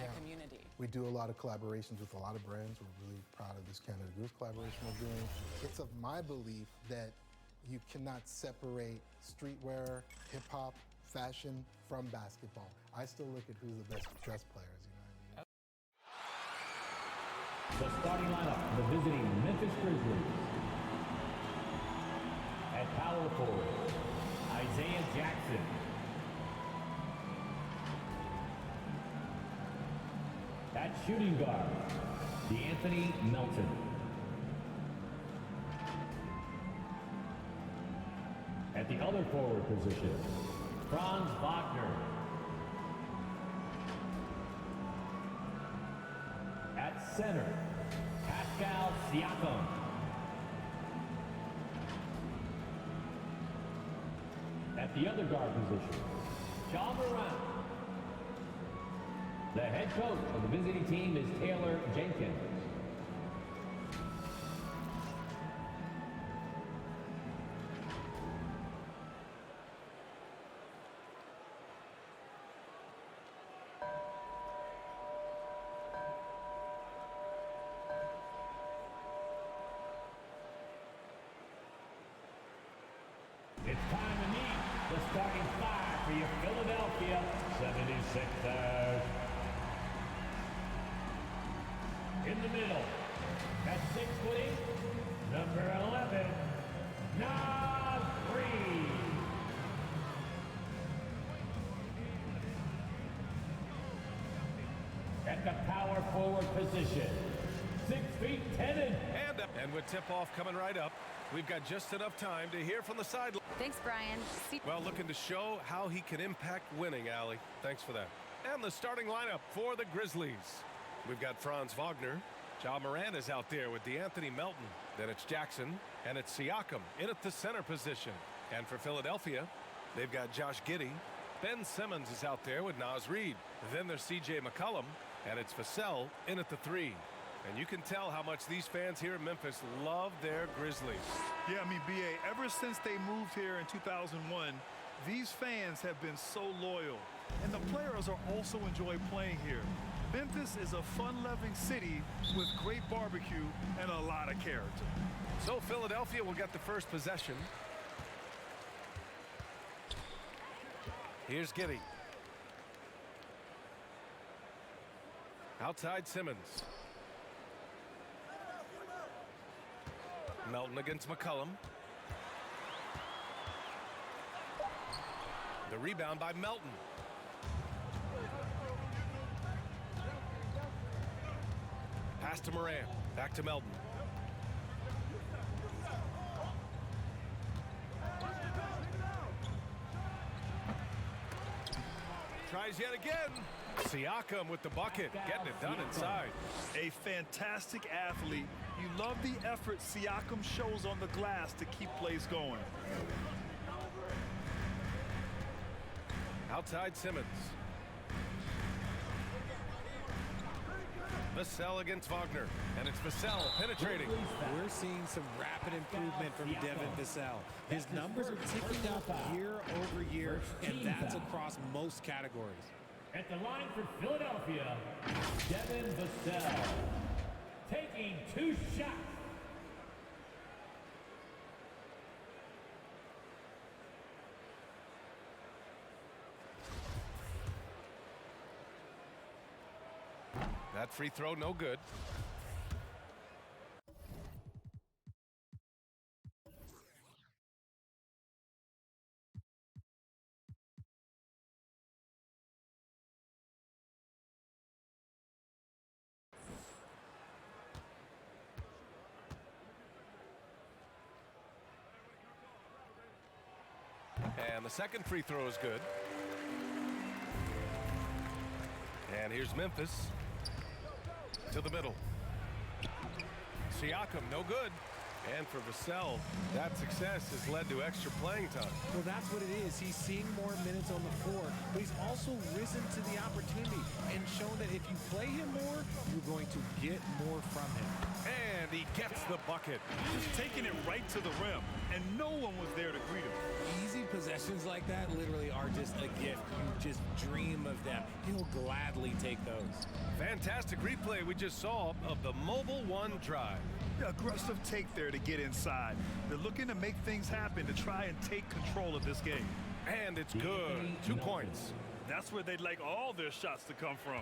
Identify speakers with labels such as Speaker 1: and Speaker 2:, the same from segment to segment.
Speaker 1: the community.
Speaker 2: We do a lot of collaborations with a lot of brands. We're really proud of this Canada Goose collaboration we're doing. It's of my belief that you cannot separate streetwear, hip-hop, fashion from basketball. I still look at who's the best dressed players, you know what I mean?
Speaker 3: The starting lineup, the visiting Memphis Grizzlies. At power forward, Isaiah Jackson. At shooting guard, DeAnthony Melton. At the other forward position, Franz Wagner. At center, Pascal Siakam. At the other guard position, Ja Morant. The head coach of the visiting team is Taylor Jenkins. It's time to meet the starting five for your Philadelphia 76ers. In the middle, at 6'8", number 11, Naz Reid. At the power forward position, 6 feet 10
Speaker 4: and with tip-off coming right up, we've got just enough time to hear from the sideline.
Speaker 5: Thanks, Brian.
Speaker 4: Well, looking to show how he can impact winning, Allie. Thanks for that. And the starting lineup for the Grizzlies. We've got Franz Wagner. Ja Morant is out there with DeAnthony Melton. Then it's Jackson, and it's Siakam in at the center position. And for Philadelphia, they've got Josh Giddey. Ben Simmons is out there with Naz Reid. Then there's C.J. McCollum, and it's Vassell in at the 3. And you can tell how much these fans here in Memphis love their Grizzlies.
Speaker 6: Yeah, I mean, B.A., ever since they moved here in 2001, these fans have been so loyal. And the players are also enjoy playing here. Memphis is a fun-loving city with great barbecue and a lot of character.
Speaker 4: So Philadelphia will get the first possession. Here's Giddey. Outside Simmons. Melton against McCollum. The rebound by Melton. Pass to Morant. Back to Melton. Tries yet again. Siakam with the bucket, getting it done inside.
Speaker 6: A fantastic athlete. You love the effort Siakam shows on the glass to keep plays going.
Speaker 4: Outside Simmons. Vassell against Wagner, and it's Vassell penetrating.
Speaker 7: We're seeing some rapid improvement from Devin Vassell. His numbers are ticking up year over year, and that's across most categories.
Speaker 3: At the line for Philadelphia, Devin Vassell, taking 2 shots.
Speaker 4: That free throw, no good. And the second free throw is good. And here's Memphis. To the middle. Siakam, no good. And for Vassell, that success has led to extra playing time.
Speaker 7: Well, that's what it is. He's seeing more minutes on the floor, but he's also risen to the opportunity and shown that if you play him more, you're going to get more from him.
Speaker 4: And he gets the bucket.
Speaker 6: Just taking it right to the rim, and no one was there to greet him.
Speaker 7: Easy Possessions like that literally are just a gift. You just dream of them. He'll gladly take those.
Speaker 4: Fantastic replay we just saw of the Mobile One drive.
Speaker 6: Aggressive take there to get inside. They're looking to make things happen to try and take control of this game.
Speaker 4: And it's good. 2 points.
Speaker 6: That's where they'd like all their shots to come from.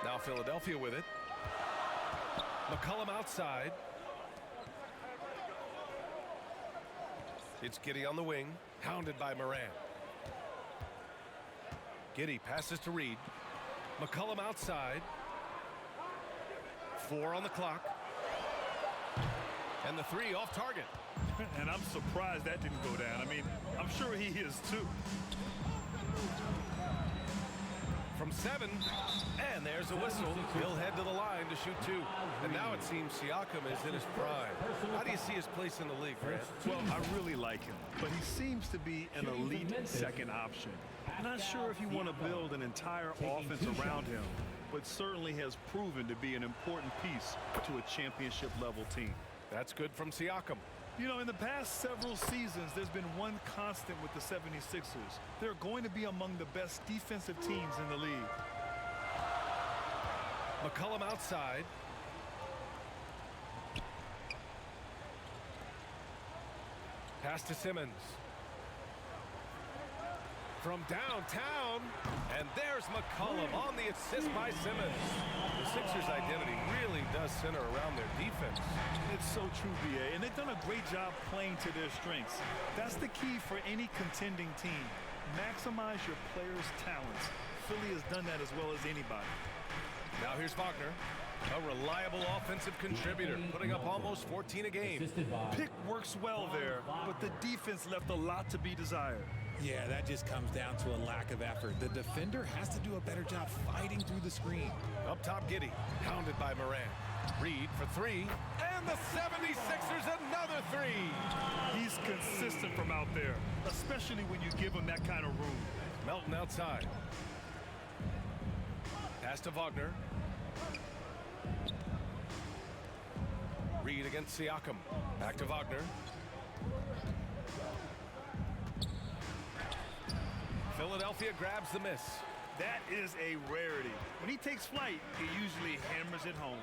Speaker 4: Now Philadelphia with it. McCollum outside. It's Giddey on the wing, hounded by Moran. Giddey passes to Reed. McCollum outside. 4 on the clock. And the 3 off target.
Speaker 6: And I'm surprised that didn't go down. I mean, I'm sure he is too.
Speaker 4: From 7, and there's a whistle. He'll head to the line to shoot 2. And now it seems Siakam is in his prime. How do you see his place in the league, Grant?
Speaker 6: Well, I really like him, but he seems to be an elite second option. Not sure if you want to build an entire offense around him, but certainly has proven to be an important piece to a championship-level team.
Speaker 4: That's good from Siakam.
Speaker 6: You know, in the past several seasons, there's been one constant with the 76ers. They're going to be among the best defensive teams in the league.
Speaker 4: McCollum outside. Pass to Simmons. From downtown, and there's McCollum on the assist by Simmons. The Sixers' identity really does center around their defense.
Speaker 6: It's so true, B.A., and they've done a great job playing to their strengths. That's the key for any contending team. Maximize your players' talents. Philly has done that as well as anybody.
Speaker 4: Now here's Wagner, a reliable offensive contributor, putting up almost 14 a game.
Speaker 6: Pick works well there, but the defense left a lot to be desired.
Speaker 7: Yeah, that just comes down to a lack of effort. The defender has to do a better job fighting through the screen.
Speaker 4: Up top, Giddey, hounded by Moran. Reed for 3, and the 76ers another 3.
Speaker 6: He's consistent from out there, especially when you give him that kind of room.
Speaker 4: Melton outside. Pass to Wagner. Reed against Siakam. Back to Wagner. Philadelphia grabs the miss.
Speaker 6: That is a rarity. When he takes flight, he usually hammers it home.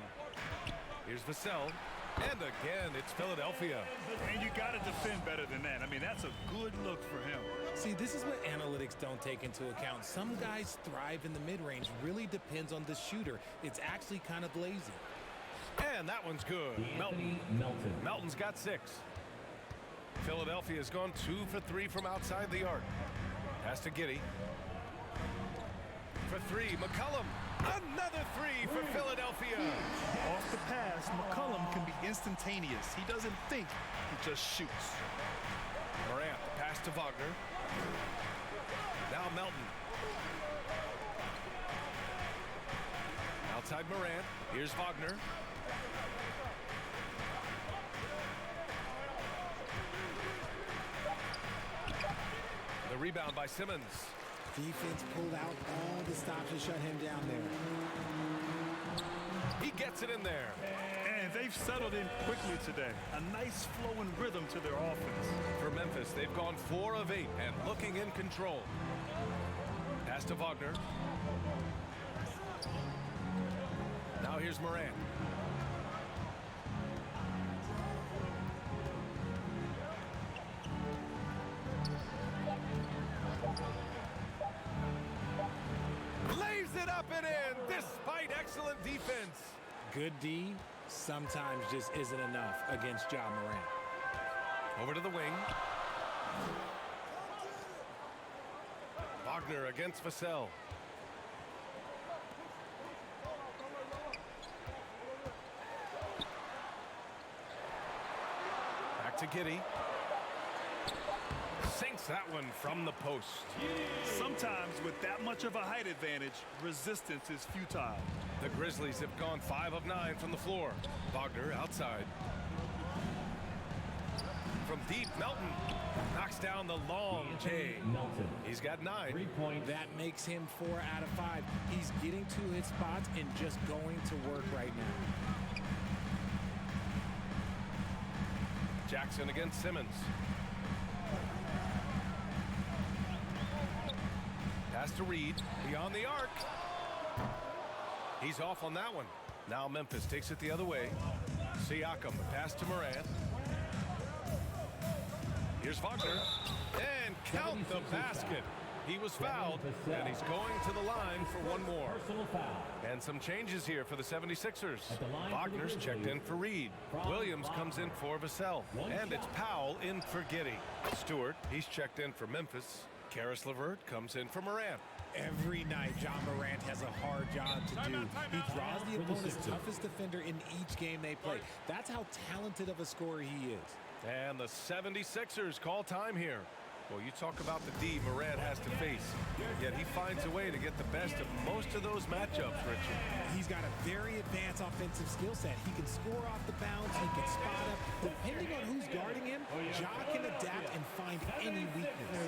Speaker 4: Here's Vassell. And again, it's Philadelphia.
Speaker 6: And you got to defend better than that. I mean, that's a good look for him.
Speaker 7: See, this is what analytics don't take into account. Some guys thrive in the mid-range. Really depends on the shooter. It's actually kind of lazy.
Speaker 4: And that one's good. Melton's got 6. Philadelphia's gone 2 for 3 from outside the arc. Pass to Giddey. For 3, McCollum. Another 3 for Philadelphia.
Speaker 6: Off the pass, McCollum can be instantaneous. He doesn't think, he just shoots.
Speaker 4: Morant, pass to Wagner. Now Melton. Outside Morant. Here's Wagner. The rebound by Simmons.
Speaker 7: Defense pulled out all the stops to shut him down there.
Speaker 4: He gets it in there.
Speaker 6: And they've settled in quickly today. A nice flowing rhythm to their offense.
Speaker 4: For Memphis, they've gone 4 of 8 and looking in control. Pass to Wagner. Now here's Morant. Lays it up and in despite excellent defense.
Speaker 7: Good D sometimes just isn't enough against Ja Morant.
Speaker 4: Over to the wing. Wagner against Vassell. Back to Giddey. Sinks that one from the post.
Speaker 6: Sometimes with that much of a height advantage, resistance is futile.
Speaker 4: The Grizzlies have gone 5 of 9 from the floor. Wagner outside. From deep, Melton knocks down the long J. He's got 9.
Speaker 3: 3 points.
Speaker 7: That makes him 4 out of 5. He's getting to his spots and just going to work right now.
Speaker 4: Jackson against Simmons. Pass to Reed. Beyond the arc. He's off on that one. Now Memphis takes it the other way. Siakam, pass to Morant. Here's Wagner. And count the basket. He was fouled, and he's going to the line for one more.
Speaker 3: Personal foul.
Speaker 4: And some changes here for the 76ers. Wagner's checked in for Reed. Williams comes in for Vassell. And it's Powell in for Giddey. Stewart, he's checked in for Memphis. Karis LeVert comes in for Morant.
Speaker 7: Every night, John Morant has a hard job to do. He draws the opponent's toughest defender in each game they play. That's how talented of a scorer he is.
Speaker 4: And the 76ers call time here. Well, you talk about the D Morant has to face, yet he finds a way to get the best of most of those matchups, Richard.
Speaker 7: He's got a very advanced offensive skill set. He can score off the bounce. He can spot up. Depending on who's guarding him, Ja can adapt and find any weakness.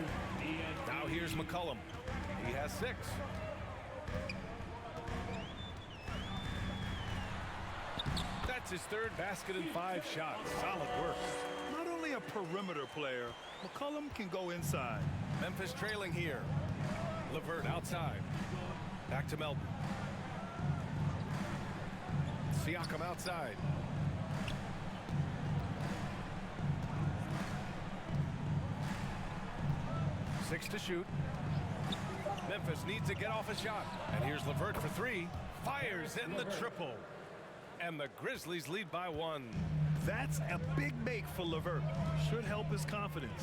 Speaker 4: Now here's McCollum. He has 6. That's his third basket in 5 shots. Solid work.
Speaker 6: Not only a perimeter player, McCollum can go inside.
Speaker 4: Memphis trailing here. LeVert outside. Back to Melton. Siakam outside. Six to shoot. Memphis needs to get off a shot. And here's LeVert for 3. Fires in the triple. And the Grizzlies lead by 1.
Speaker 6: That's a big make for LeVert. Should help his confidence.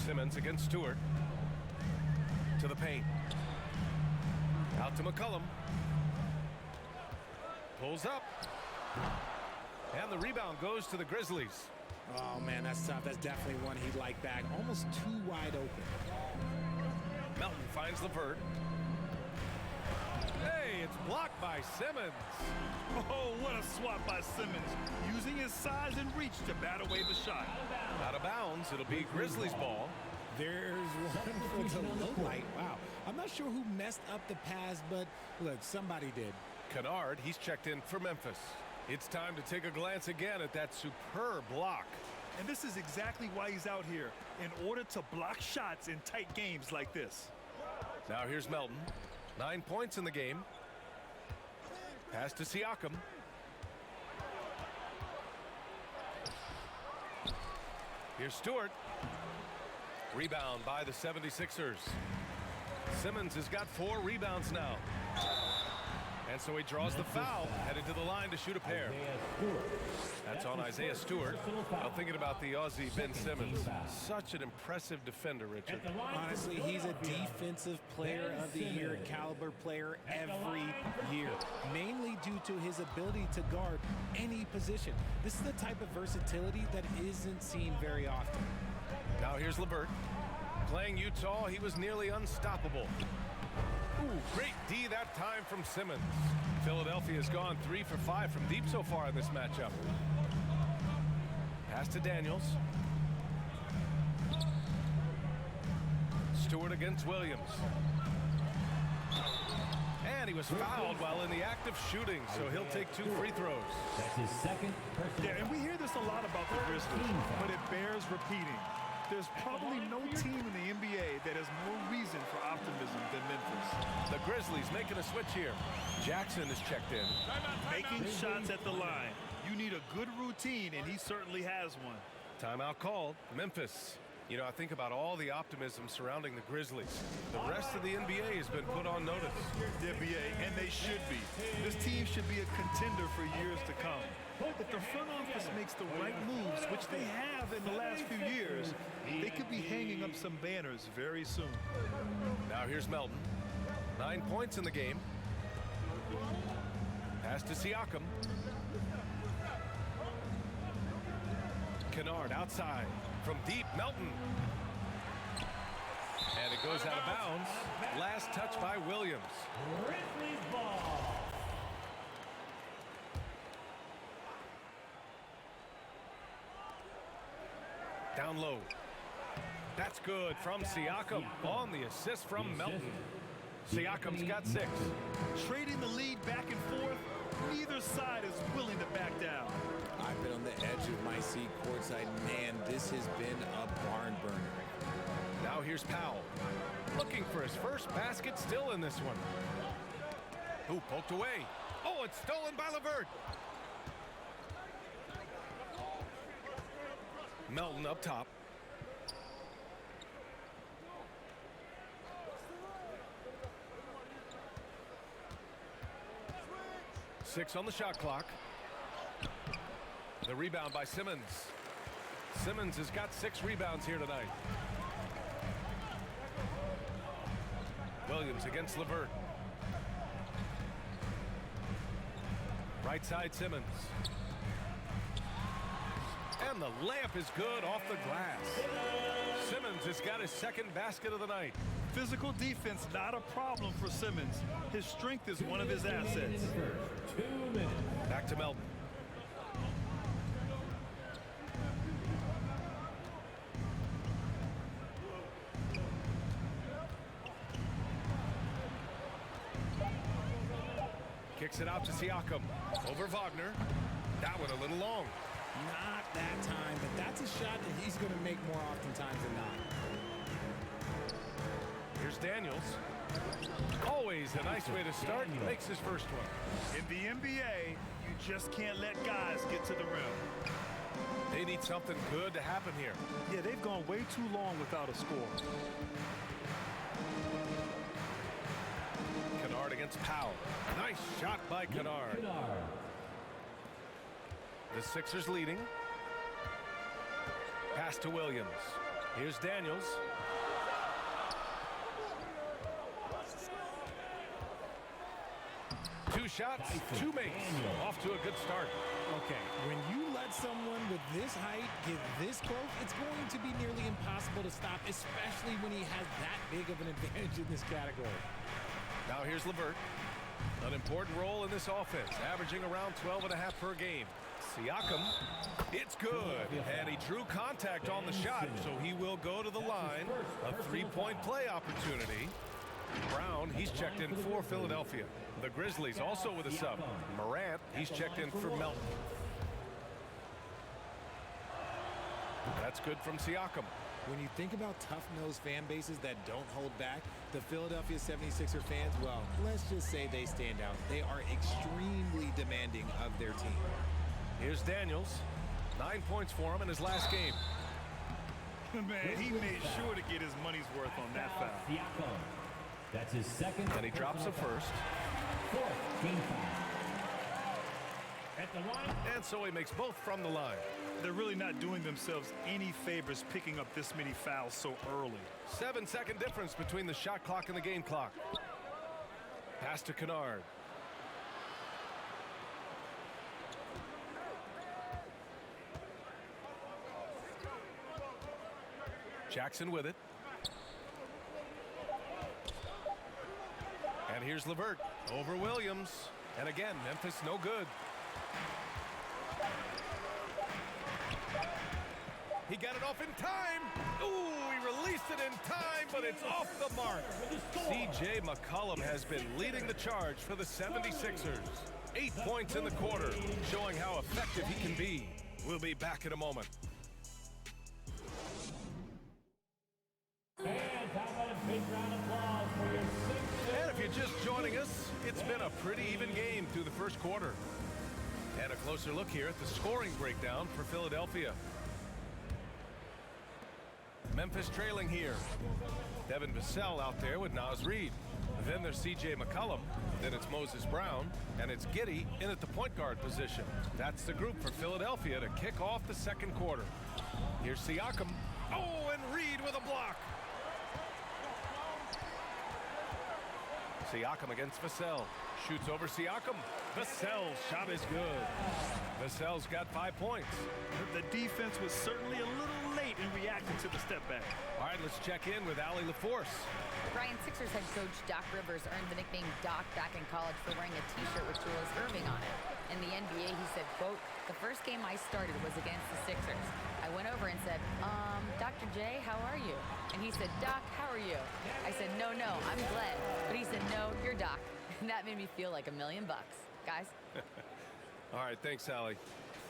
Speaker 4: Simmons against Stewart. To the paint. Out to McCollum. Pulls up. And the rebound goes to the Grizzlies.
Speaker 7: Oh, man, that's tough. That's definitely one he'd like back. Almost too wide open.
Speaker 4: Melton finds LeVert. Hey, it's blocked by Simmons.
Speaker 6: Oh, what a swap by Simmons. Using his size and reach to bat away the shot.
Speaker 4: Out of bounds. It'll be Grizzlies ball.
Speaker 7: There's one for the low light. Wow. I'm not sure who messed up the pass, but look, somebody did.
Speaker 4: Kennard, he's checked in for Memphis. It's time to take a glance again at that superb block.
Speaker 6: And this is exactly why he's out here, in order to block shots in tight games like this.
Speaker 4: Now here's Melton. 9 points in the game. Pass to Siakam. Here's Stewart. Rebound by the 76ers. Simmons has got 4 rebounds now. And so he draws the foul, headed to the line to shoot a pair. That's on Isaiah Stewart. Well, thinking about the Aussie Ben Simmons. Such an impressive defender, Richard.
Speaker 7: Honestly, he's a defensive player of the year, caliber player every year, mainly due to his ability to guard any position. This is the type of versatility that isn't seen very often.
Speaker 4: Now here's LeVert. Playing Utah, he was nearly unstoppable. Ooh, great D that time from Simmons. Philadelphia's gone 3 for 5 from deep so far in this matchup. Pass to Daniels. Stewart against Williams. And he was fouled while in the act of shooting, so he'll take 2 free throws.
Speaker 3: That's his second personal.
Speaker 6: Yeah, and we hear this a lot about the Grizzlies, but it bears repeating. There's probably no team in the NBA that has more reason for optimism than Memphis.
Speaker 4: The Grizzlies making a switch here. Jackson is checked in.
Speaker 6: Making shots at the line. You need a good routine, and he certainly has one.
Speaker 4: Timeout called. Memphis. You know, I think about all the optimism surrounding the Grizzlies. The rest of the NBA has been put on notice.
Speaker 6: The NBA, and they should be. This team should be a contender for years to come. If the front office makes the right moves, which they have in the last few years, they could be hanging up some banners very soon.
Speaker 4: Now here's Melton. 9 points in the game. Pass to Siakam. Kennard outside. From deep, Melton. And it goes out of bounds. Last touch by Williams.
Speaker 3: Grizzlies ball.
Speaker 4: Down low. That's good from Siakam on the assist from Melton. Siakam's got 6.
Speaker 6: Trading the lead back and forth, neither side is willing to back down.
Speaker 7: I've been on the edge of my seat courtside. Man, this has been a barn burner.
Speaker 4: here's Powell. Looking for his first basket, still in this one. Ooh, poked away. Oh, it's stolen by LeVert. Melton up top. Six on the shot clock. The rebound by Simmons. Simmons has got 6 rebounds here tonight. Williams against LeVert. Right side Simmons. And the layup is good off the glass. Simmons has got his second basket of the night.
Speaker 6: Physical defense, not a problem for Simmons. His strength is one of his assets.
Speaker 3: 2 minutes.
Speaker 4: Back to Melton. Kicks it out to Siakam. Over Wagner. That one a little long.
Speaker 7: Not that time, but that's a shot that he's going to make more oftentimes than not.
Speaker 4: Here's Daniels. Always a nice way to start. Makes his first one.
Speaker 6: In the NBA, you just can't let guys get to the rim.
Speaker 4: They need something good to happen here.
Speaker 6: Yeah, they've gone way too long without a score.
Speaker 4: Kennard against Powell. Nice shot by Kennard. The Sixers leading. Pass to Williams. Here's Daniels. Two shots, 2 makes. Off to a good start.
Speaker 7: Okay, when you let someone with this height get this close, it's going to be nearly impossible to stop, especially when he has that big of an advantage in this category.
Speaker 4: Now here's LeVert. An important role in this offense, averaging around 12.5 per game. Siakam, it's good. And he drew contact on the shot, so he will go to the line. A 3-point play opportunity. Brown, he's checked in for Philadelphia. The Grizzlies also with a sub. Morant, he's checked in for Melton. That's good from Siakam.
Speaker 7: When you think about tough-nosed fan bases that don't hold back, the Philadelphia 76er fans, well, let's just say they stand out. They are extremely demanding of their team.
Speaker 4: Here's Daniels. 9 points for him in his last game.
Speaker 6: Man, he made sure to get his money's worth on that foul.
Speaker 3: Siakam. That's his second.
Speaker 4: And he drops the first.
Speaker 3: 4th team foul. At the line.
Speaker 4: And so he makes both from the line.
Speaker 6: They're really not doing themselves any favors picking up this many fouls so early.
Speaker 4: 7-second difference between the shot clock and the game clock. Pass to Kennard. Jackson with it. And here's LeVert over Williams. And again, Memphis no good. He got it off in time. Ooh, he released it in time, but it's off the mark. C.J. McCollum has been leading the charge for the 76ers. 8 points in the quarter, showing how effective he can be. We'll be back in a moment.
Speaker 3: And how about a big round of applause for your Sixers?
Speaker 4: And if you're just joining us, it's been a pretty even game through the first quarter. And a closer look here at the scoring breakdown for Philadelphia. Memphis trailing here. Devin Vassell out there with Naz Reid. Then there's C.J. McCollum. Then it's Moses Brown. And it's Giddey in at the point guard position. That's the group for Philadelphia to kick off the second quarter. Here's Siakam. Oh, and Reid with a block. Siakam against Vassell. Shoots over Siakam. Vassell's shot is good. Vassell's got 5 points.
Speaker 6: The defense was certainly a little late in reacting to the step back.
Speaker 4: All right, let's check in with Allie LaForce.
Speaker 1: Brian, Sixers head coach Doc Rivers earned the nickname Doc back in college for wearing a t-shirt with Julius Erving on it. In the NBA, he said, quote, "The first game I started was against the Sixers. I went over and said, Dr. J, how are you?" And he said, "Doc, how are you?" I said, no, I'm Glenn." But he said, "No, you're Doc." And that made me feel like $1 million. Guys?
Speaker 4: All right, thanks, Allie.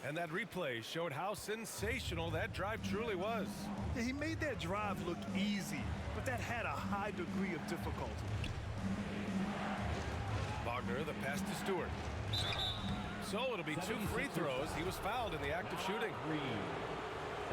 Speaker 4: And that replay showed how sensational that drive truly was.
Speaker 6: Yeah, he made that drive look easy, but that had a high degree of difficulty.
Speaker 4: Wagner, the pass to Stewart. So it'll be 2 free throws. He was fouled in the act of shooting.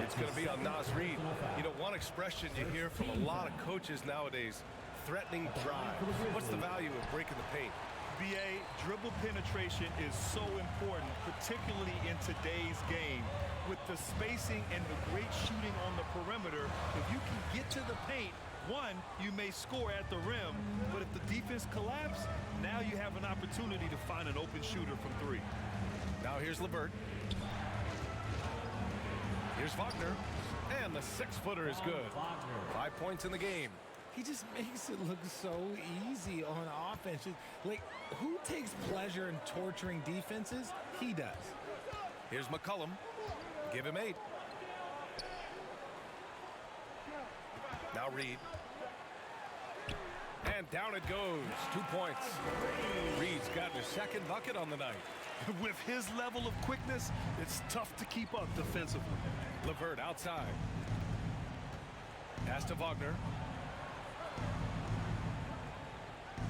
Speaker 4: It's going to be on Naz Reid. You know, one expression you hear from a lot of coaches nowadays, threatening drive. What's the value of breaking the paint?
Speaker 6: BA, dribble penetration is so important, particularly in today's game. With the spacing and the great shooting on the perimeter, if you can get to the paint, one, you may score at the rim, but if the defense collapses, now you have an opportunity to find an open shooter from 3.
Speaker 4: Now here's LeVert. Here's Wagner. And the 6-footer is good. 5 points in the game.
Speaker 7: He just makes it look so easy on offense. Like, who takes pleasure in torturing defenses? He does.
Speaker 4: Here's McCollum. Give him 8. Now Reid. And down it goes. 2 points. Reid's got his 2nd bucket on the night.
Speaker 6: With his level of quickness, it's tough to keep up defensively.
Speaker 4: LeVert outside. Pass to Wagner.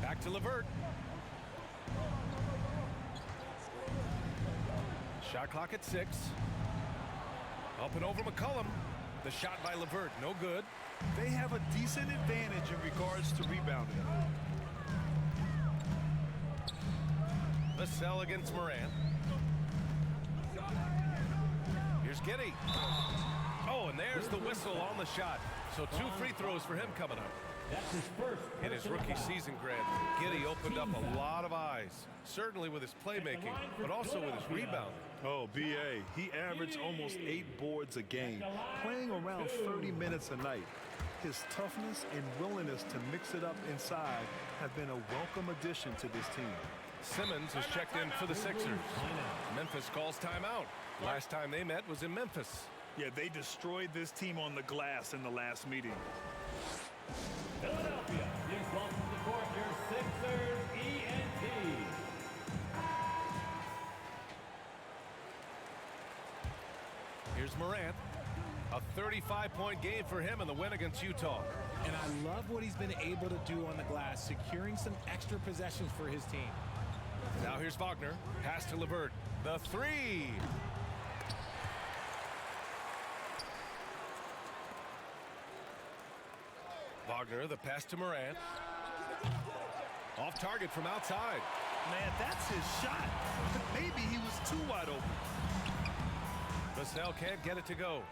Speaker 4: Back to LeVert. Shot clock at 6. Up and over McCollum. The shot by LeVert, no good.
Speaker 6: They have a decent advantage in regards to rebounding.
Speaker 4: Vassell against Morant. Here's Giddey. Oh, and there's the whistle on the shot. So 2 free throws for him coming up.
Speaker 3: That's his first.
Speaker 4: In his rookie season, Grant, Giddey opened up a lot of eyes, certainly with his playmaking, but also with his rebounding.
Speaker 6: Oh, BA, he averaged almost 8 boards a game, playing around 30 minutes a night. His toughness and willingness to mix it up inside have been a welcome addition to this team.
Speaker 4: Simmons has checked in for the Sixers. Memphis calls timeout. Last time they met was in Memphis.
Speaker 6: Yeah, they destroyed this team on the glass in the last meeting.
Speaker 3: Philadelphia, here's welcome to the court, your Sixers ENT.
Speaker 4: Here's Morant. A 35-point game for him in the win against Utah.
Speaker 7: And I love what he's been able to do on the glass, securing some extra possessions for his team.
Speaker 4: Now here's Wagner. Pass to LeVert. The 3. Wagner, the pass to Morant. Off target from outside.
Speaker 6: Man, that's his shot. Maybe he was too wide open.
Speaker 4: Vassell can't get it to go.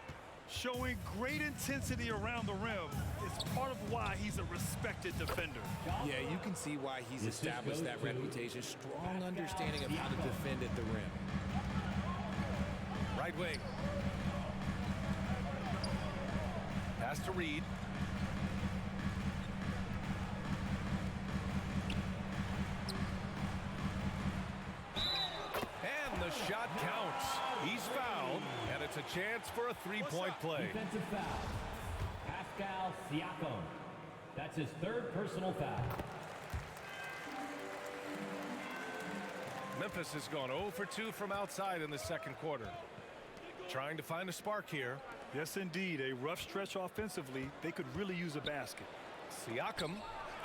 Speaker 6: Showing great intensity around the rim is part of why he's a respected defender.
Speaker 7: Yeah, you can see why he's established that reputation. Strong understanding of how to defend at the rim.
Speaker 4: Right wing. Pass to Reid. And the shot counts. He's fouled, and it's a chance for a 3-point play.
Speaker 3: Defensive foul. Pascal Siakam. That's his 3rd personal foul.
Speaker 4: Memphis has gone 0 for 2 from outside in the 2nd quarter. Trying to find a spark here.
Speaker 6: Yes, indeed. A rough stretch offensively. They could really use a basket.
Speaker 4: Siakam.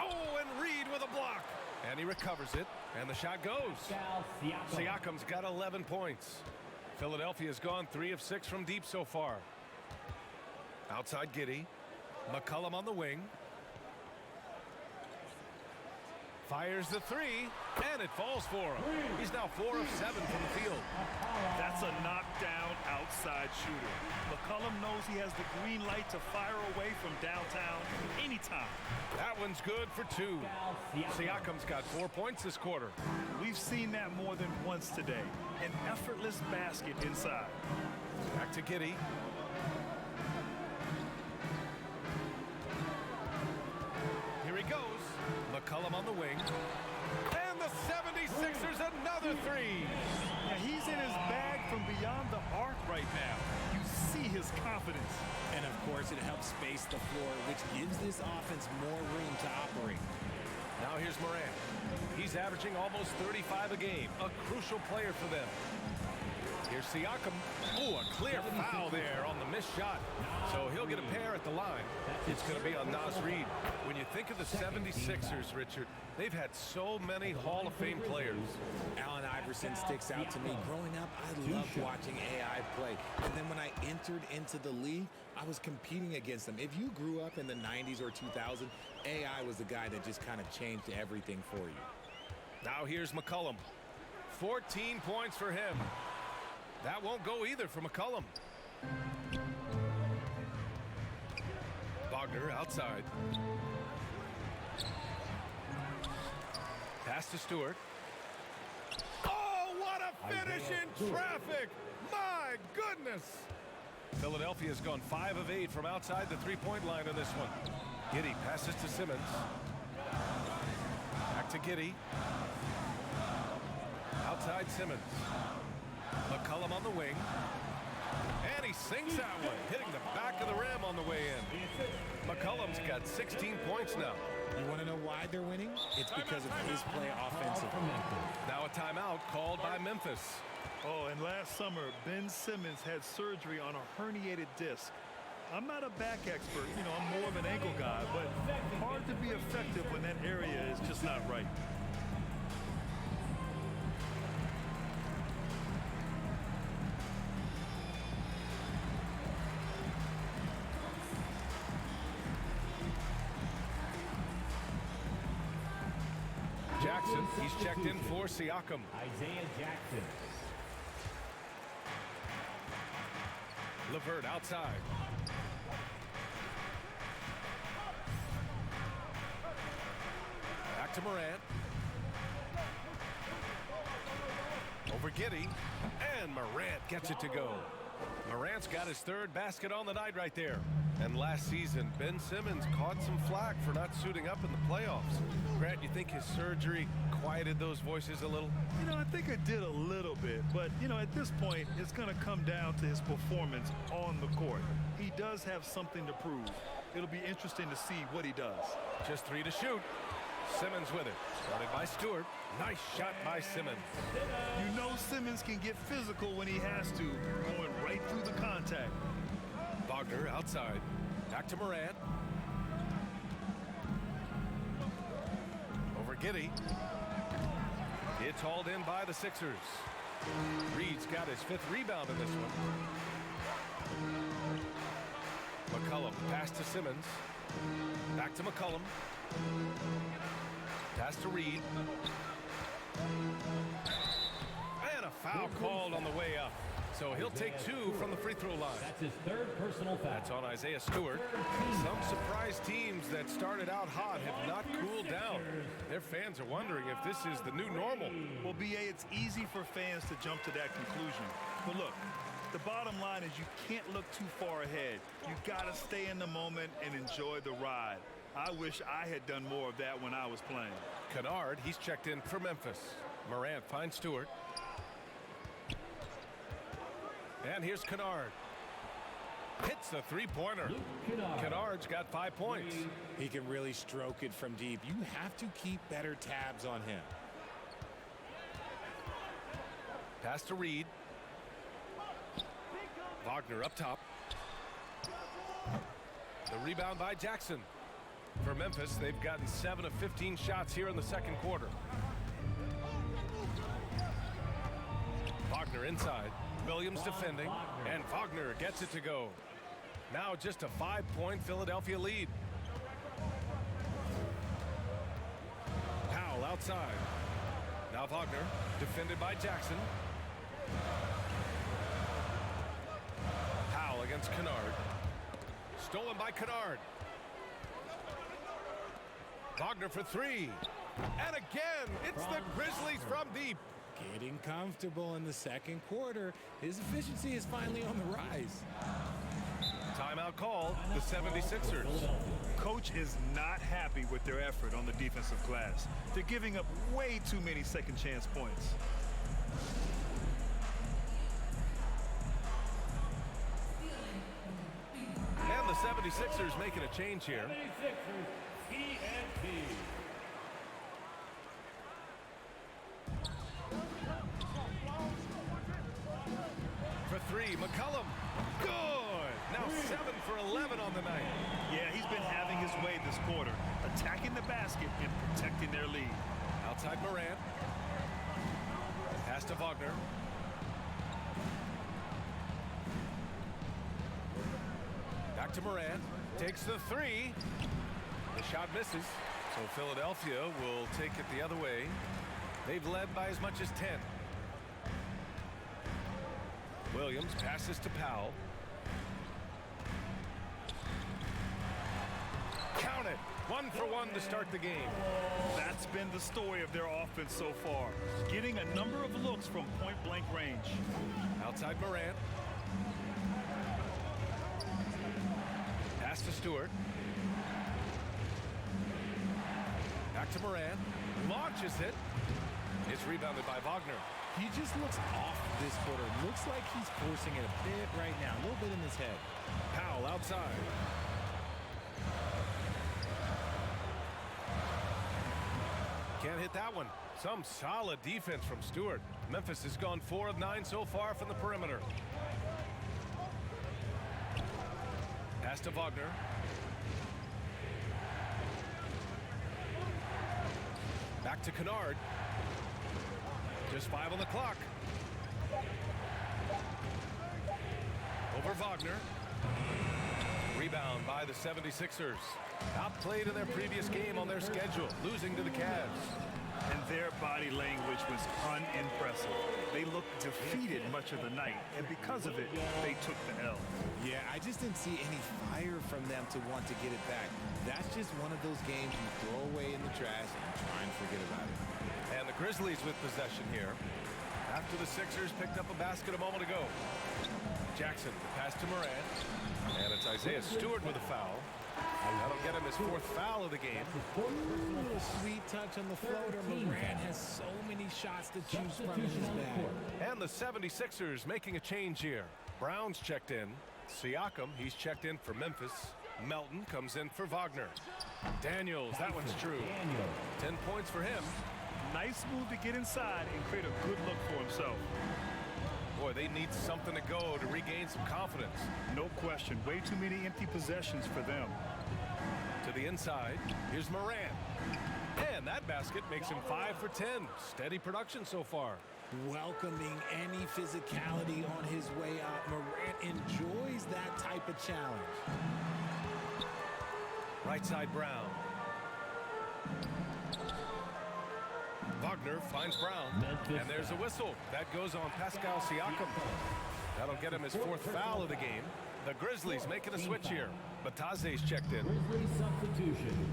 Speaker 4: Oh, and Reid with a block. And he recovers it, and the shot goes.
Speaker 3: Pascal Siakam.
Speaker 4: Siakam's got 11 points. Philadelphia's gone 3 of 6 from deep so far. Outside Giddey. McCollum on the wing. Fires the 3, and it falls for him. He's now 4 of 7 from the field.
Speaker 6: That's a knockdown outside shooter. McCollum knows he has the green light to fire away from downtown anytime.
Speaker 4: That one's good for 2. Siakam's got 4 points this quarter.
Speaker 6: We've seen that more than once today. An effortless basket inside.
Speaker 4: Back to Giddey. Here he goes. McCollum on the wing. And the 76ers another 3.
Speaker 6: Yeah, he's in his bag from beyond the arc right now. You see his confidence.
Speaker 7: And of course, it helps space the floor, which gives this offense more room to operate.
Speaker 4: Now here's Morant. He's averaging almost 35 a game. A crucial player for them. Here's Siakam. Oh, a clear foul there on the missed shot. So he'll get a pair at the line. It's going to be on Naz Reid. When you think of the 76ers, Richard, they've had so many Hall of Fame players.
Speaker 7: Allen Iverson sticks out to me. Growing up, I loved watching AI play. And then when I entered into the league, I was competing against them. If you grew up in the 90s or 2000, AI was the guy that just kind of changed everything for you.
Speaker 4: Now here's McCollum. 14 points for him. That won't go either for McCollum. Wagner outside. Pass to Stewart. Oh, what a finish in traffic! My goodness! Philadelphia's gone 5 of 8 from outside the three-point line in this one. Giddey passes to Simmons. Back to Giddey. Outside Simmons. McCollum on the wing. And he sinks that one, hitting the back of the rim on the way in. McCollum's got 16 points now.
Speaker 7: You want to know why they're winning? It's because of his play offensively.
Speaker 4: Now a timeout called by Memphis.
Speaker 6: Oh, and last summer, Ben Simmons had surgery on a herniated disc. I'm not a back expert, I'm more of an ankle guy, but hard to be effective when that area is just not right.
Speaker 4: Jackson, he's checked in for Siakam.
Speaker 3: Isaiah Jackson.
Speaker 4: LeVert outside. Back to Morant. Over Giddey. And Morant gets it to go. Morant's got his 3rd basket on the night right there. And last season, Ben Simmons caught some flack for not suiting up in the playoffs. Grant, you think his surgery quieted those voices a little?
Speaker 6: I think it did a little bit, but, at this point, it's going to come down to his performance on the court. He does have something to prove. It'll be interesting to see what he does.
Speaker 4: Just 3 to shoot. Simmons with it. Started by Stewart. Nice shot by Simmons.
Speaker 6: Simmons can get physical when he has to, going right through the contact.
Speaker 4: Wagner outside. Back to Morant. Over Giddey. It's hauled in by the Sixers. Reed's got his 5th rebound in this one. McCollum pass to Simmons. Back to McCollum. Pass to Reed. And a foul called on the way up. So he'll take 2 from the free throw line.
Speaker 3: That's his 3rd personal foul.
Speaker 4: That's on Isaiah Stewart. Some surprise teams that started out hot have not cooled down. Their fans are wondering if this is the new normal.
Speaker 6: Well, BA, it's easy for fans to jump to that conclusion. But look, the bottom line is you can't look too far ahead. You got to stay in the moment and enjoy the ride. I wish I had done more of that when I was playing.
Speaker 4: Kennard, he's checked in for Memphis. Morant finds Stewart. And here's Kennard. Hits the three-pointer. Kennard's got 5 points.
Speaker 7: He can really stroke it from deep. You have to keep better tabs on him.
Speaker 4: Pass to Reed. Wagner up top. The rebound by Jackson. For Memphis, they've gotten 7 of 15 shots here in the second quarter. Wagner inside. Williams defending, and Wagner gets it to go. Now just a 5-point Philadelphia lead. Powell outside. Now Wagner, defended by Jackson. Powell against Kennard. Stolen by Kennard. Wagner for 3. And again, it's the Grizzlies from deep.
Speaker 7: Getting comfortable in the second quarter. His efficiency is finally on the rise.
Speaker 4: Timeout called, the 76ers.
Speaker 6: Coach is not happy with their effort on the defensive glass. They're giving up way too many second chance points.
Speaker 4: And the 76ers making a change here.
Speaker 3: 76ers, TNT.
Speaker 4: three. McCollum. Good. Now 7 for 11 on the night.
Speaker 6: Yeah, he's been having his way this quarter, attacking the basket and protecting their lead.
Speaker 4: Outside Morant. Pass to Wagner. Back to Morant. Takes the three. The shot misses. So Philadelphia will take it the other way. They've led by as much as 10. Williams passes to Powell. Count it. 1 for 1 to start the game.
Speaker 6: That's been the story of their offense so far, getting a number of looks from point-blank range.
Speaker 4: Outside Morant. Pass to Stewart. Back to Morant. Launches it. It's rebounded by Wagner.
Speaker 7: He just looks off this quarter. Looks like he's forcing it a bit right now, a little bit in his head.
Speaker 4: Powell outside. Can't hit that one. Some solid defense from Stewart. Memphis has gone 4 of 9 so far from the perimeter. Pass to Wagner. Back to Kennard. Just 5 on the clock. Over Wagner. Rebound by the 76ers. Outplayed in their previous game on their schedule, losing to the Cavs.
Speaker 6: And their body language was unimpressive. They looked defeated much of the night, and because of it, they took the L.
Speaker 7: Yeah, I just didn't see any fire from them to want to get it back. That's just one of those games you throw away in the trash and try and forget about it.
Speaker 4: And the Grizzlies with possession here. After the Sixers picked up a basket a moment ago. Jackson, the pass to Morant. And it's Isaiah Stewart with a foul. That'll get him his 4th foul of the game.
Speaker 7: A little sweet touch on the floater. Morant has so many shots to choose from in his bag.
Speaker 4: And the 76ers making a change here. Brown's checked in. Siakam, he's checked in for Memphis. Melton comes in for Wagner. Daniels, that one's true. 10 points for him.
Speaker 6: Nice move to get inside and create a good look for himself.
Speaker 4: Boy, they need something to go to regain some confidence.
Speaker 6: No question. Way too many empty possessions for them.
Speaker 4: To the inside, here's Morant. And that basket makes him 5 for 10. Steady production so far.
Speaker 7: Welcoming any physicality on his way out. Morant enjoys that type of challenge.
Speaker 4: Right side Brown. Wagner finds Brown. And there's a whistle. That goes on Pascal Siakam. That'll get him his 4th foul of the game. The Grizzlies making a switch here. Batase's checked in.
Speaker 3: Grizzlies substitution.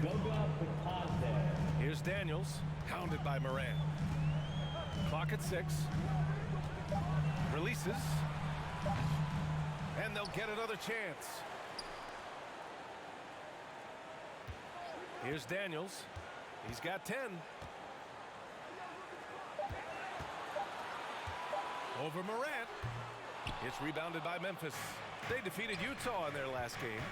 Speaker 3: Goga Bitadze.
Speaker 4: Here's Daniels, hounded by Morant. Clock at 6. Releases. And they'll get another chance. Here's Daniels. He's got 10. Over Morant. It's rebounded by Memphis. They defeated Utah in their last game.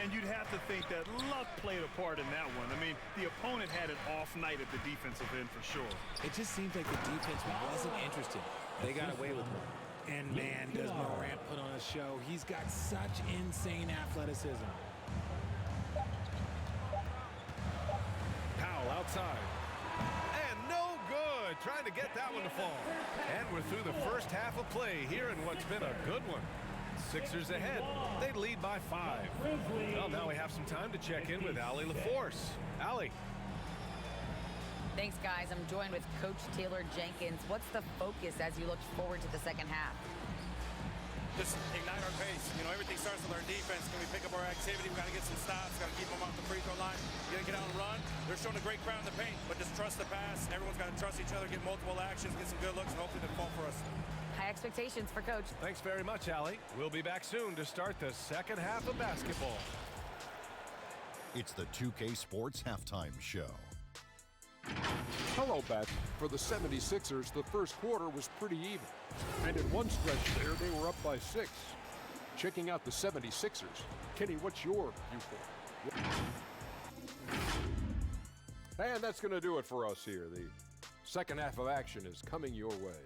Speaker 6: And you'd have to think that luck played a part in that one. I mean, the opponent had an off night at the defensive end for sure.
Speaker 7: It just seems like the defense wasn't interested. They got away with it. And man, does Morant put on a show. He's got such insane athleticism.
Speaker 4: Powell outside. And no good. Trying to get that one to fall. And we're through the first half of play here in what's been a good one. Sixers ahead. They lead by 5. Well, now we have some time to check in with Allie LaForce. Allie.
Speaker 1: Thanks, guys. I'm joined with Coach Taylor Jenkins. What's the focus as you look forward to the second half?
Speaker 5: Just ignite our pace. You know, everything starts with our defense. Can we pick up our activity? We got to get some stops. Got to keep them off the free throw line. You got to get out and run. They're showing a great crowd in the paint, but just trust the pass. Everyone's got to trust each other, get multiple actions, get some good looks, and hopefully they fall for us.
Speaker 1: High expectations for Coach.
Speaker 4: Thanks very much, Allie. We'll be back soon to start the second half of basketball.
Speaker 8: It's the 2K Sports Halftime Show.
Speaker 9: Hello, Beth. For the 76ers, the first quarter was pretty even. And in one stretch there, they were up by 6. Checking out the 76ers. Kenny, what's your viewpoint? And that's going to do it for us here. The second half of action is coming your way.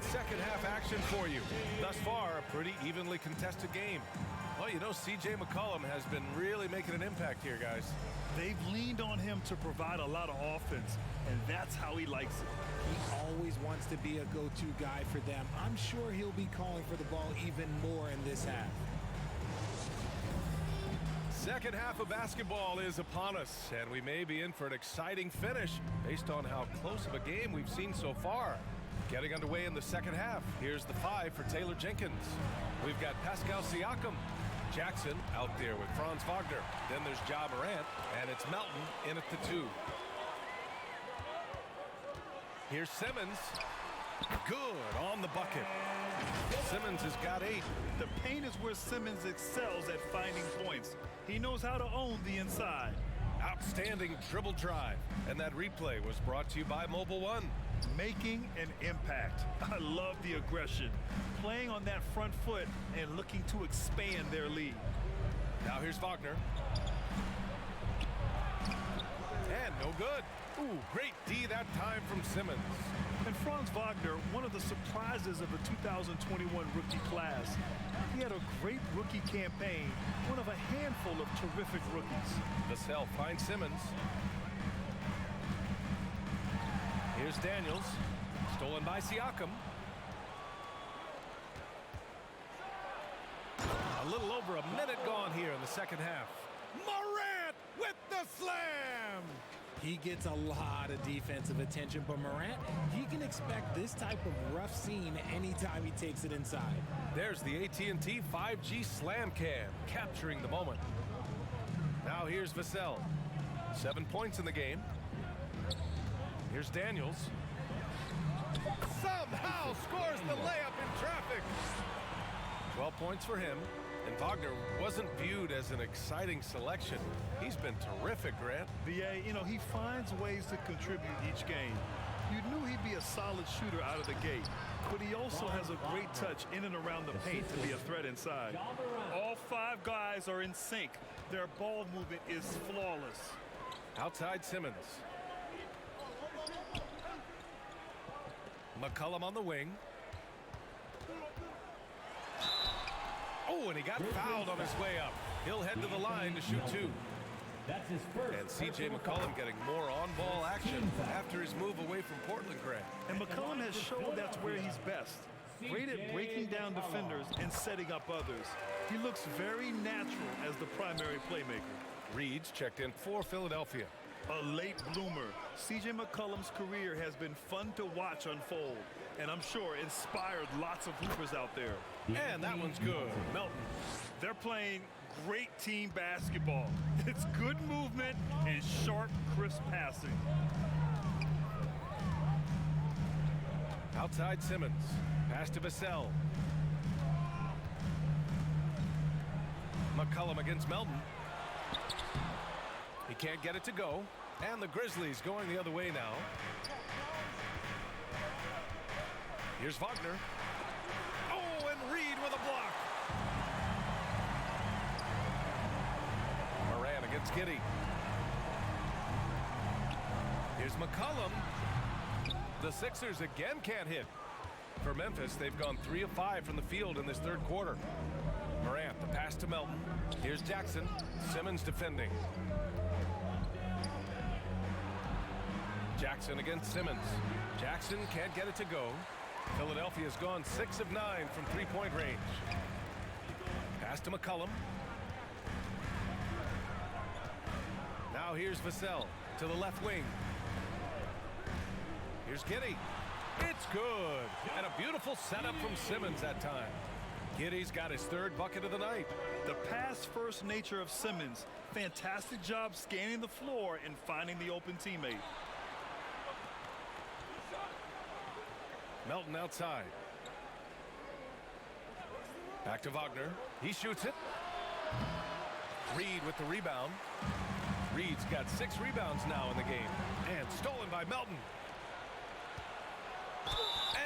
Speaker 4: got second half action for you. Thus far, a pretty evenly contested game. Well, you know, C.J. McCollum has been really making an impact here, guys.
Speaker 6: They've leaned on him to provide a lot of offense, and that's how he likes it.
Speaker 7: He always wants to be a go-to guy for them. I'm sure he'll be calling for the ball even more in this half.
Speaker 4: Second half of basketball is upon us, and we may be in for an exciting finish based on how close of a game we've seen so far. Getting underway in the second half, here's the 5 for Taylor Jenkins. We've got Pascal Siakam. Jackson out there with Franz Wagner. Then there's Ja Morant, and it's Melton in at the 2. Here's Simmons. Good on the bucket. Simmons has got 8.
Speaker 6: The paint is where Simmons excels at finding points. He knows how to own the inside.
Speaker 4: Outstanding dribble drive. And that replay was brought to you by Mobile One.
Speaker 6: Making an impact. I love the aggression. Playing on that front foot and looking to expand their lead.
Speaker 4: Now here's Wagner. And no good. Ooh, great D that time from Simmons.
Speaker 6: And Franz Wagner, one of the surprises of the 2021 rookie class. He had a great rookie campaign, one of a handful of terrific rookies.
Speaker 4: Vassell finds Simmons. Here's Daniels, stolen by Siakam. A little over a minute gone here in the second half. Morant with the slam!
Speaker 7: He gets a lot of defensive attention, but Morant, he can expect this type of rough scene anytime he takes it inside.
Speaker 4: There's the AT&T 5G Slam Cam, capturing the moment. Now here's Vassell. 7 points in the game. Here's Daniels. Somehow scores the layup in traffic. 12 points for him. And Wagner wasn't viewed as an exciting selection. He's been terrific, Grant.
Speaker 6: B.A., you know, he finds ways to contribute each game. You knew he'd be a solid shooter out of the gate, but he also has a great touch in and around the paint to be a threat inside. All 5 guys are in sync. Their ball movement is flawless.
Speaker 4: Outside Simmons. McCollum on the wing. Oh, and he got fouled on his way up. He'll head to the line to shoot 2.
Speaker 3: That's his first.
Speaker 4: And C.J. McCollum getting more on-ball action after his move away from Portland, Grant.
Speaker 6: And McCollum has shown that's where he's best. Great at breaking down defenders and setting up others. He looks very natural as the primary playmaker.
Speaker 4: Reed's checked in for Philadelphia.
Speaker 6: A late bloomer. C.J. McCollum's career has been fun to watch unfold, and I'm sure inspired lots of hoopers out there.
Speaker 4: And that one's good. Melton.
Speaker 6: They're playing great team basketball. It's good movement and sharp, crisp passing.
Speaker 4: Outside Simmons. Pass to Vassell. McCollum against Melton. He can't get it to go. And the Grizzlies going the other way now. Here's Wagner. Oh, and Reed with a block. Moran against Giddey. Here's McCollum. The Sixers again can't hit. For Memphis, they've gone 3 of 5 from the field in this third quarter. Morant, the pass to Melton. Here's Jackson. Simmons defending. Jackson against Simmons. Jackson can't get it to go. Philadelphia's gone 6 of 9 from three-point range. Pass to McCollum. Now here's Vassell to the left wing. Here's Giddey. It's good. And a beautiful setup from Simmons that time. Giddey's got his 3rd bucket of the night.
Speaker 6: The pass-first nature of Simmons. Fantastic job scanning the floor and finding the open teammate.
Speaker 4: Melton outside. Back to Wagner. He shoots it. Reed with the rebound. Reed's got 6 rebounds now in the game. And stolen by Melton.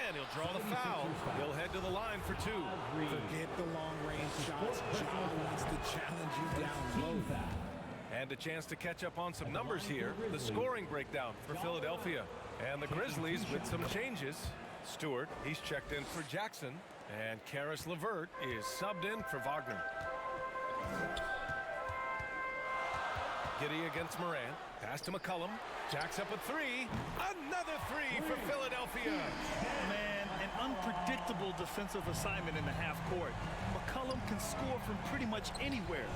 Speaker 4: And he'll draw the foul. He'll head to the line for 2.
Speaker 7: Forget the long-range shots. John wants to challenge you down low.
Speaker 4: And a chance to catch up on some numbers here. The scoring breakdown for Philadelphia. And the Grizzlies with some changes. Stewart, he's checked in for Jackson. And Karis LeVert is subbed in for Wagner. Giddey against Moran. Pass to McCollum. Jacks up a three. Another three for Philadelphia.
Speaker 6: Man, an unpredictable defensive assignment in the half court. McCollum can score from pretty much anywhere.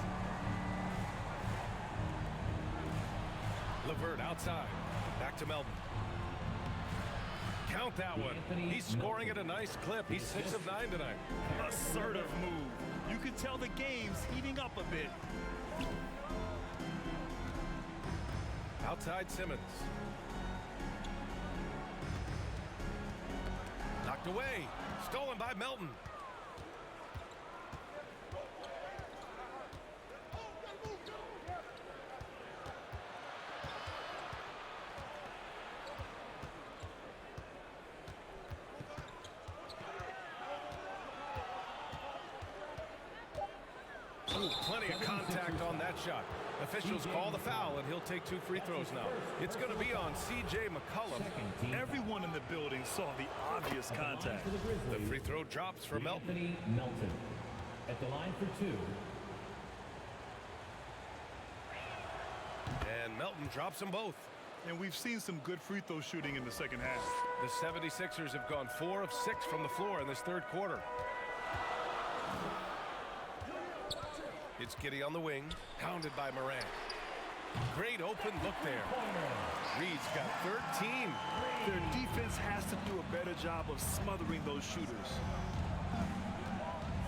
Speaker 4: LeVert outside. Back to Melton. Count that one. He's scoring at a nice clip. He's 6 of 9 tonight.
Speaker 6: Assertive move. You can tell the game's heating up a bit.
Speaker 4: Outside Simmons. Knocked away. Stolen by Melton. Ooh, plenty of contact on that shot. Officials call the foul, and he'll take 2 free throws now. It's going to be on C.J. McCollum.
Speaker 6: Everyone in the building saw the obvious contact.
Speaker 4: The free throw drops for Melton.
Speaker 3: Anthony Melton at the line for 2.
Speaker 4: And Melton drops them both.
Speaker 6: And we've seen some good free throw shooting in the second half.
Speaker 4: The 76ers have gone 4 of 6 from the floor in this third quarter. It's Giddey on the wing, hounded by Moran. Great open look there. Reed's got 13.
Speaker 6: Their defense has to do a better job of smothering those shooters.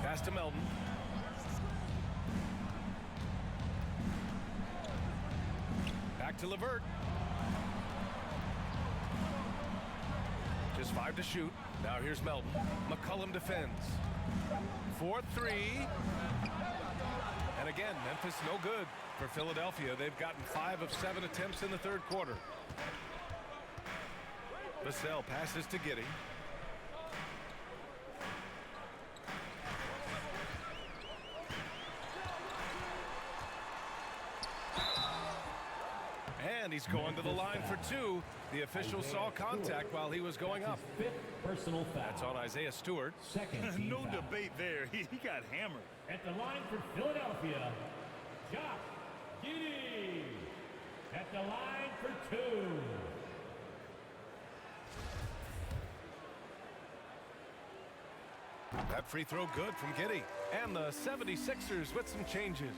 Speaker 4: Pass to Melton. Back to LeVert. Just 5 to shoot. Now here's Melton. McCollum defends. 4-3. And again, Memphis no good for Philadelphia. They've gotten 5 of 7 attempts in the third quarter. Vassell passes to Giddey. And he's going to the line for 2. The official saw contact while he was going up.
Speaker 3: 5th personal foul.
Speaker 4: That's on Isaiah Stewart.
Speaker 3: Second team
Speaker 6: No
Speaker 3: foul.
Speaker 6: debate there. He got hammered.
Speaker 3: At the line for Philadelphia, Josh Giddey. At the line for 2.
Speaker 4: That free throw good from Giddey. And the 76ers with some changes.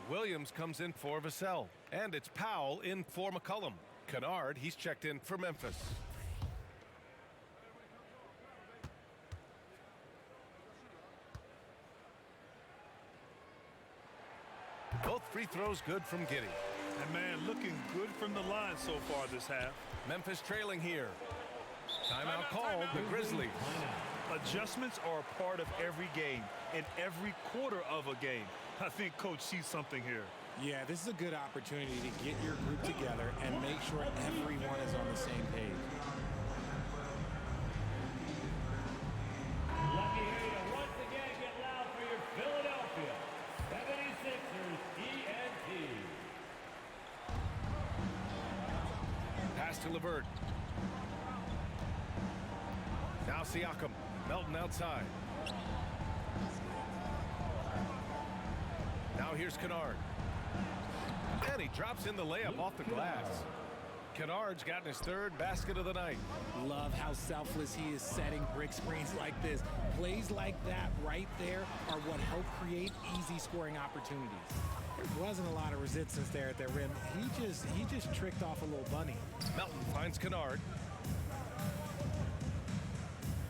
Speaker 4: Williams comes in for Vassell. And it's Powell in for McCollum. Kennard, he's checked in for Memphis. Both free throws good from Giddey.
Speaker 6: And man, looking good from the line so far this half.
Speaker 4: Memphis trailing here. Timeout called, the Grizzlies.
Speaker 6: Adjustments are a part of every game and every quarter of a game. I think Coach sees something here.
Speaker 7: Yeah, this is a good opportunity to get your group together and make sure everyone is on the same page.
Speaker 3: Let me hear you once again get loud for your Philadelphia 76ers ENT.
Speaker 4: Pass to LeVert. Now Siakam. Melton outside. Now here's Kennard. And he drops in the layup off the glass. Kennard's gotten his 3rd basket of the night.
Speaker 7: Love how selfless he is setting brick screens like this. Plays like that right there are what help create easy scoring opportunities. There wasn't a lot of resistance there at the rim. He just tricked off a little bunny.
Speaker 4: Melton finds Kennard.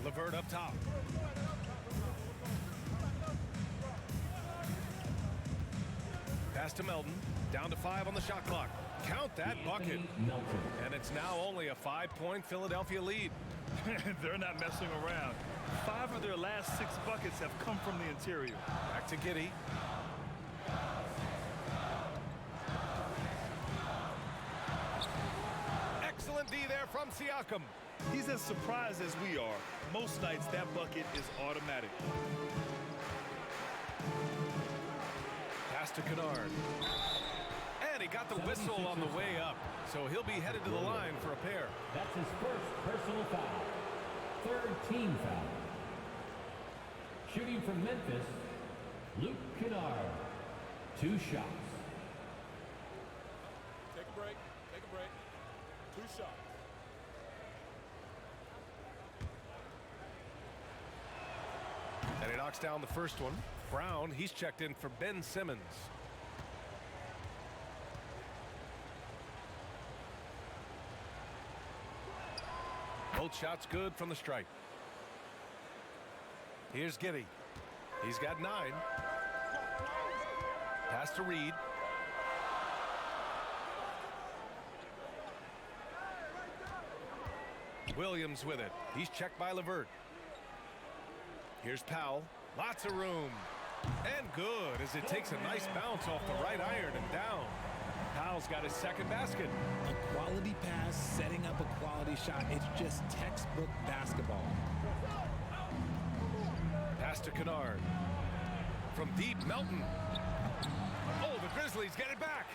Speaker 4: LeVert up top. Pass to Melton. Down to 5 on the shot clock. Count that bucket. And it's now only a 5-point Philadelphia lead.
Speaker 6: They're not messing around. 5 of their last 6 buckets have come from the interior.
Speaker 4: Back to Giddey. Excellent D there from Siakam.
Speaker 6: He's as surprised as we are. Most nights that bucket is automatic.
Speaker 4: Pass to Kennard. And he got the whistle on the way up. So he'll be headed to the line for a pair.
Speaker 3: That's his 1st personal foul. third team foul. Shooting from Memphis, Luke Kennard. 2 shots.
Speaker 5: Take a break. Take a break. 2 shots.
Speaker 4: And he knocks down the first one. Brown, he's checked in for Ben Simmons. Both shots good from the stripe. Here's Giddey. He's got 9. Pass to Reed. Williams with it. He's checked by LeVert. Here's Powell. Lots of room. And good as it takes a nice bounce off the right iron and down. Powell's got his second basket.
Speaker 7: A quality pass, setting up a quality shot. It's just textbook basketball.
Speaker 4: Pass to Kennard. From deep, Melton. Oh, the Grizzlies get it back.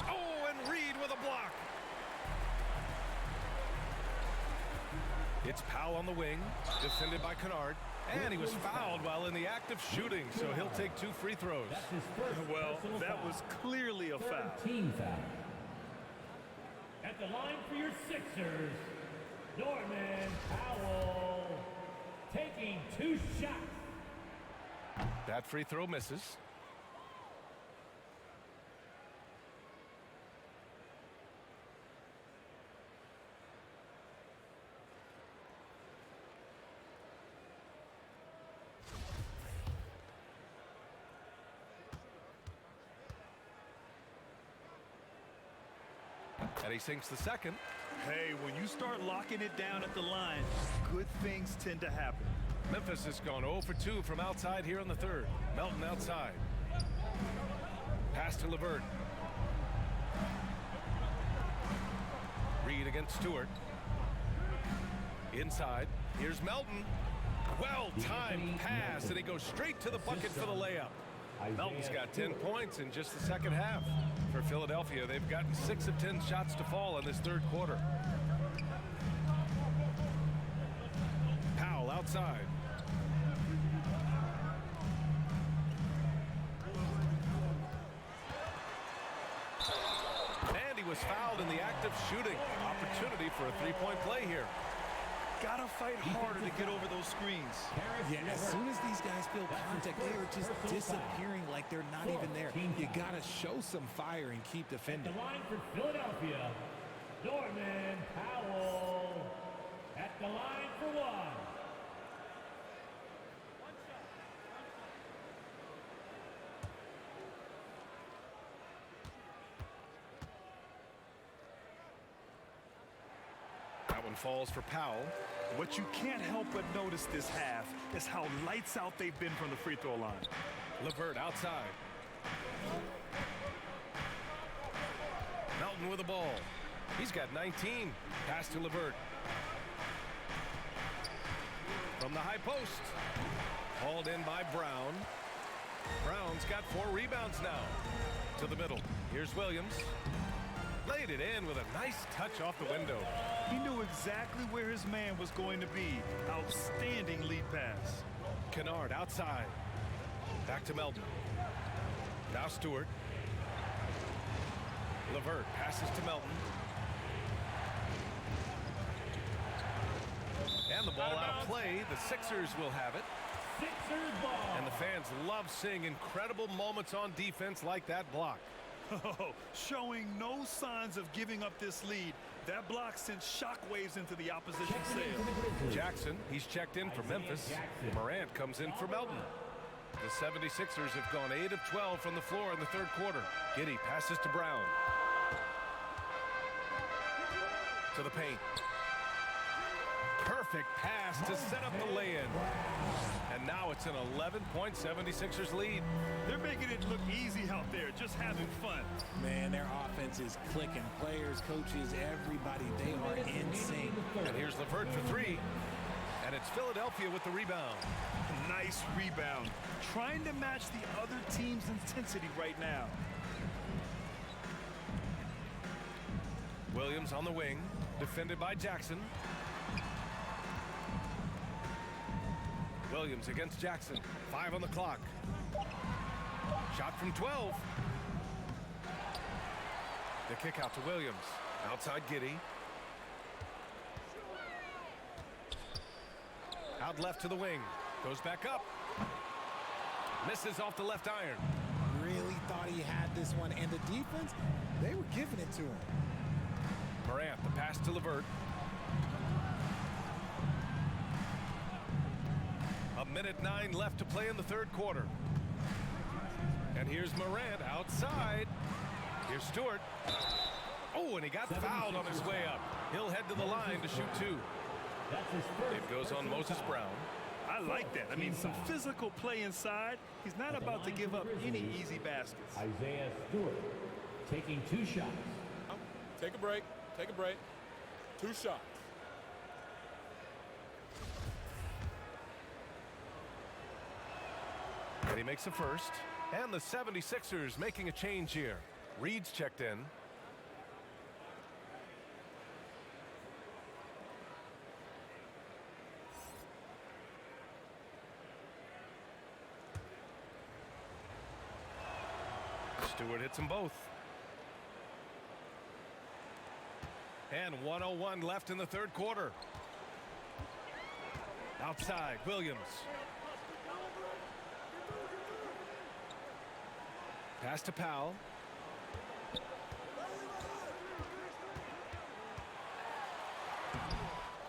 Speaker 4: Oh, and Reed with a block. It's Powell on the wing, defended by Kennard. And he was fouled while in the act of shooting, so he'll take 2 free throws.
Speaker 3: That's his first
Speaker 6: Well,
Speaker 3: personal
Speaker 6: that
Speaker 3: foul.
Speaker 6: was clearly a foul.
Speaker 3: Third team foul. At the line for your Sixers, Norman Powell taking 2 shots.
Speaker 4: That free throw misses. And he sinks the second.
Speaker 6: Hey, when you start locking it down at the line, good things tend to happen.
Speaker 4: Memphis has gone 0 for 2 from outside here in the third. Melton outside. Pass to LeVert. Reed against Stewart. Inside. Here's Melton. Well-timed pass, and he goes straight to the bucket for the layup. Melton's got 10 points in just the second half. For Philadelphia, they've gotten 6 of 10 shots to fall in this third quarter. Powell outside. And he was fouled in the act of shooting. Opportunity for a 3-point play here.
Speaker 6: Gotta fight harder to get over those screens.
Speaker 7: Yeah, as soon as these guys feel contact, they are just disappearing like they're not even there. You gotta show some fire and keep defending.
Speaker 3: The line for Philadelphia, Norman Powell. At the line for 1.
Speaker 4: That one falls for Powell.
Speaker 6: What you can't help but notice this half is how lights out they've been from the free throw line.
Speaker 4: LeVert outside. Melton with the ball. He's got 19. Pass to LeVert. From the high post. Hauled in by Brown. Brown's got 4 rebounds now. To the middle. Here's Williams. Laid it in with a nice touch off the window.
Speaker 6: He knew exactly where his man was going to be. Outstanding lead pass.
Speaker 4: Kennard outside. Back to Melton. Now Stewart. LeVert passes to Melton. And the ball out of play. The Sixers will have it.
Speaker 3: Sixers ball.
Speaker 4: And the fans love seeing incredible moments on defense like that block.
Speaker 6: Oh, showing no signs of giving up this lead. That block sent shockwaves into the opposition sail.
Speaker 4: Jackson, he's checked in for Memphis. Morant comes in for Melton. The 76ers have gone 8 of 12 from the floor in the third quarter. Giddey passes to Brown. To the paint. Perfect pass to set up the lay-in. And now it's an 11-point 76ers lead.
Speaker 6: They're making it look easy out there, just having fun.
Speaker 7: Man, their offense is clicking. Players, coaches, everybody, they are in sync.
Speaker 4: And here's LeVert for 3. And it's Philadelphia with the rebound.
Speaker 6: Nice rebound. Trying to match the other team's intensity right now.
Speaker 4: Williams on the wing, defended by Jackson. Williams against Jackson. 5 on the clock. Shot from 12. The kick out to Williams. Outside Giddey. Out left to the wing. Goes back up. Misses off the left iron.
Speaker 7: Really thought he had this one, and the defense, they were giving it to him.
Speaker 4: Morant, the pass to LeVert. A minute 9 left to play in the third quarter. And here's Morant outside. Here's Stewart. Oh, and he got fouled on his way up. He'll head to the line to shoot 2. It goes on Moses Brown.
Speaker 6: I like that. I mean, some physical play inside. He's not about to give up any easy baskets.
Speaker 3: Isaiah Stewart taking 2 shots.
Speaker 5: Take a break. Take a break. 2 shots.
Speaker 4: And he makes a first. And the 76ers making a change here. Reed's checked in. Stewart hits them both. And 1:01 left in the third quarter. Outside, Williams. Pass to Powell.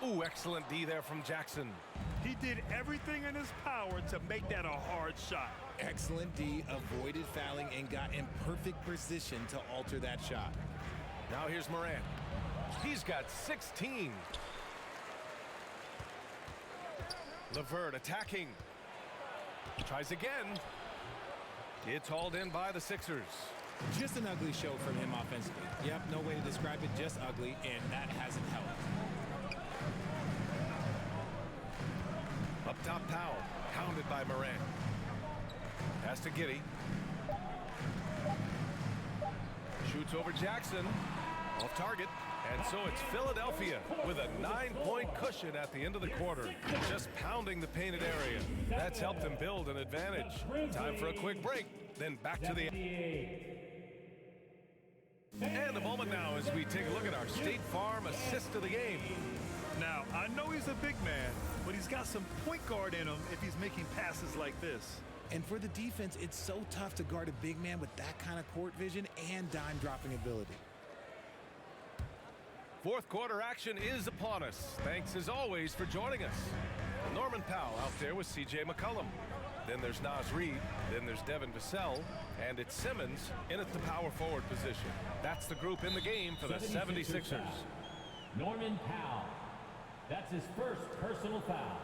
Speaker 4: Ooh, excellent D there from Jackson.
Speaker 6: He did everything in his power to make that a hard shot.
Speaker 7: Excellent D, avoided fouling, and got in perfect position to alter that shot.
Speaker 4: Now here's Morant. He's got 16. LeVert attacking. Tries again. It's hauled in by the Sixers.
Speaker 7: Just an ugly show from him offensively. Yep, no way to describe it, just ugly, and that hasn't helped.
Speaker 4: Up top, Powell. Hounded by Morant. Pass to Giddey. Shoots over Jackson. Off target. And so it's Philadelphia with a 9-point cushion at the end of the quarter. Just pounding the painted area. That's helped them build an advantage. Time for a quick break. Then back to the... And a moment now as we take a look at our State Farm assist of the game.
Speaker 6: Now, I know he's a big man, but he's got some point guard in him if he's making passes like this.
Speaker 7: And for the defense, it's so tough to guard a big man with that kind of court vision and dime-dropping ability.
Speaker 4: Fourth quarter action is upon us. Thanks as always for joining us. Norman Powell out there with C.J. McCollum. Then there's Naz Reid. Then there's Devin Vassell. And it's Simmons in at the power forward position. That's the group in the game for the 76ers.
Speaker 3: Norman Powell. That's his first personal foul.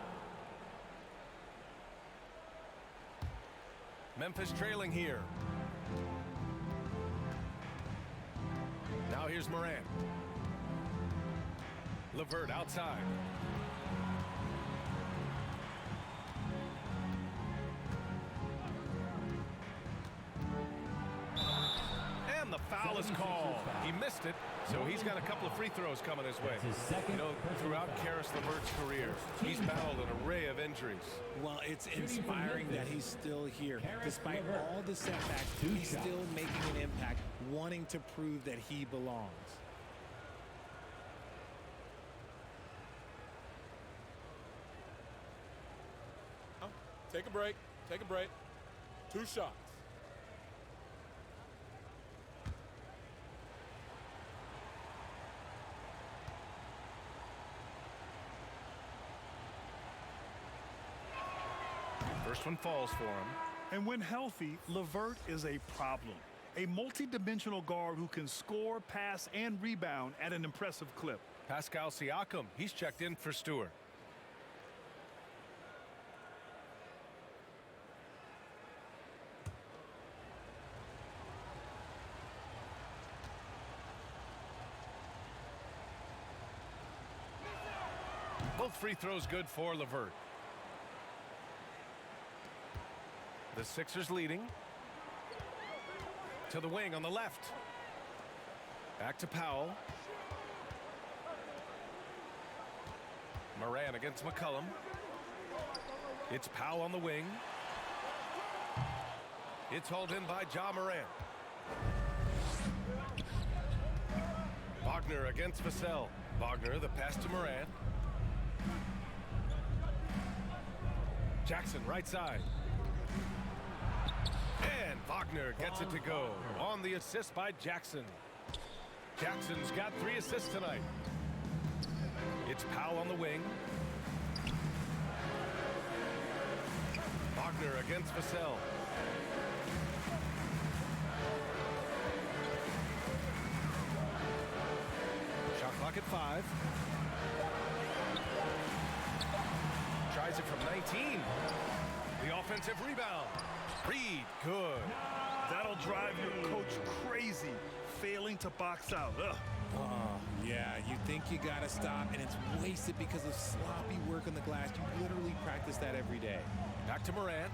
Speaker 4: Memphis trailing here. Now here's Morant. LeVert outside. And the foul is called. He missed it, so he's got a couple of free throws coming his way. You know, throughout Caris LeVert's career, he's battled an array of injuries.
Speaker 7: Well, it's inspiring that he's still here. Despite all the setbacks, he's still making an impact, wanting to prove that he belongs.
Speaker 5: Take a break. Take a break. 2 shots.
Speaker 4: First one falls for him.
Speaker 6: And when healthy, LeVert is a problem. A multi-dimensional guard who can score, pass, and rebound at an impressive clip.
Speaker 4: Pascal Siakam, he's checked in for Stewart. Both free throws good for LeVert. The Sixers leading. To the wing on the left. Back to Powell. Moran against McCollum. It's Powell on the wing. It's hauled in by Ja Morant. Wagner against Vassell. Wagner, the pass to Morant. Jackson, right side. And Wagner gets it to go on the assist by Jackson. Jackson's got 3 assists tonight. It's Powell on the wing. Wagner against Vassell. Shot clock at 5. Tries it from 19. The offensive rebound. Reed, good.
Speaker 6: That'll drive your coach crazy, failing to box out. Ugh.
Speaker 7: Yeah, you think you got to stop, and it's wasted because of sloppy work on the glass. You literally practice that every day.
Speaker 4: Back to Morant.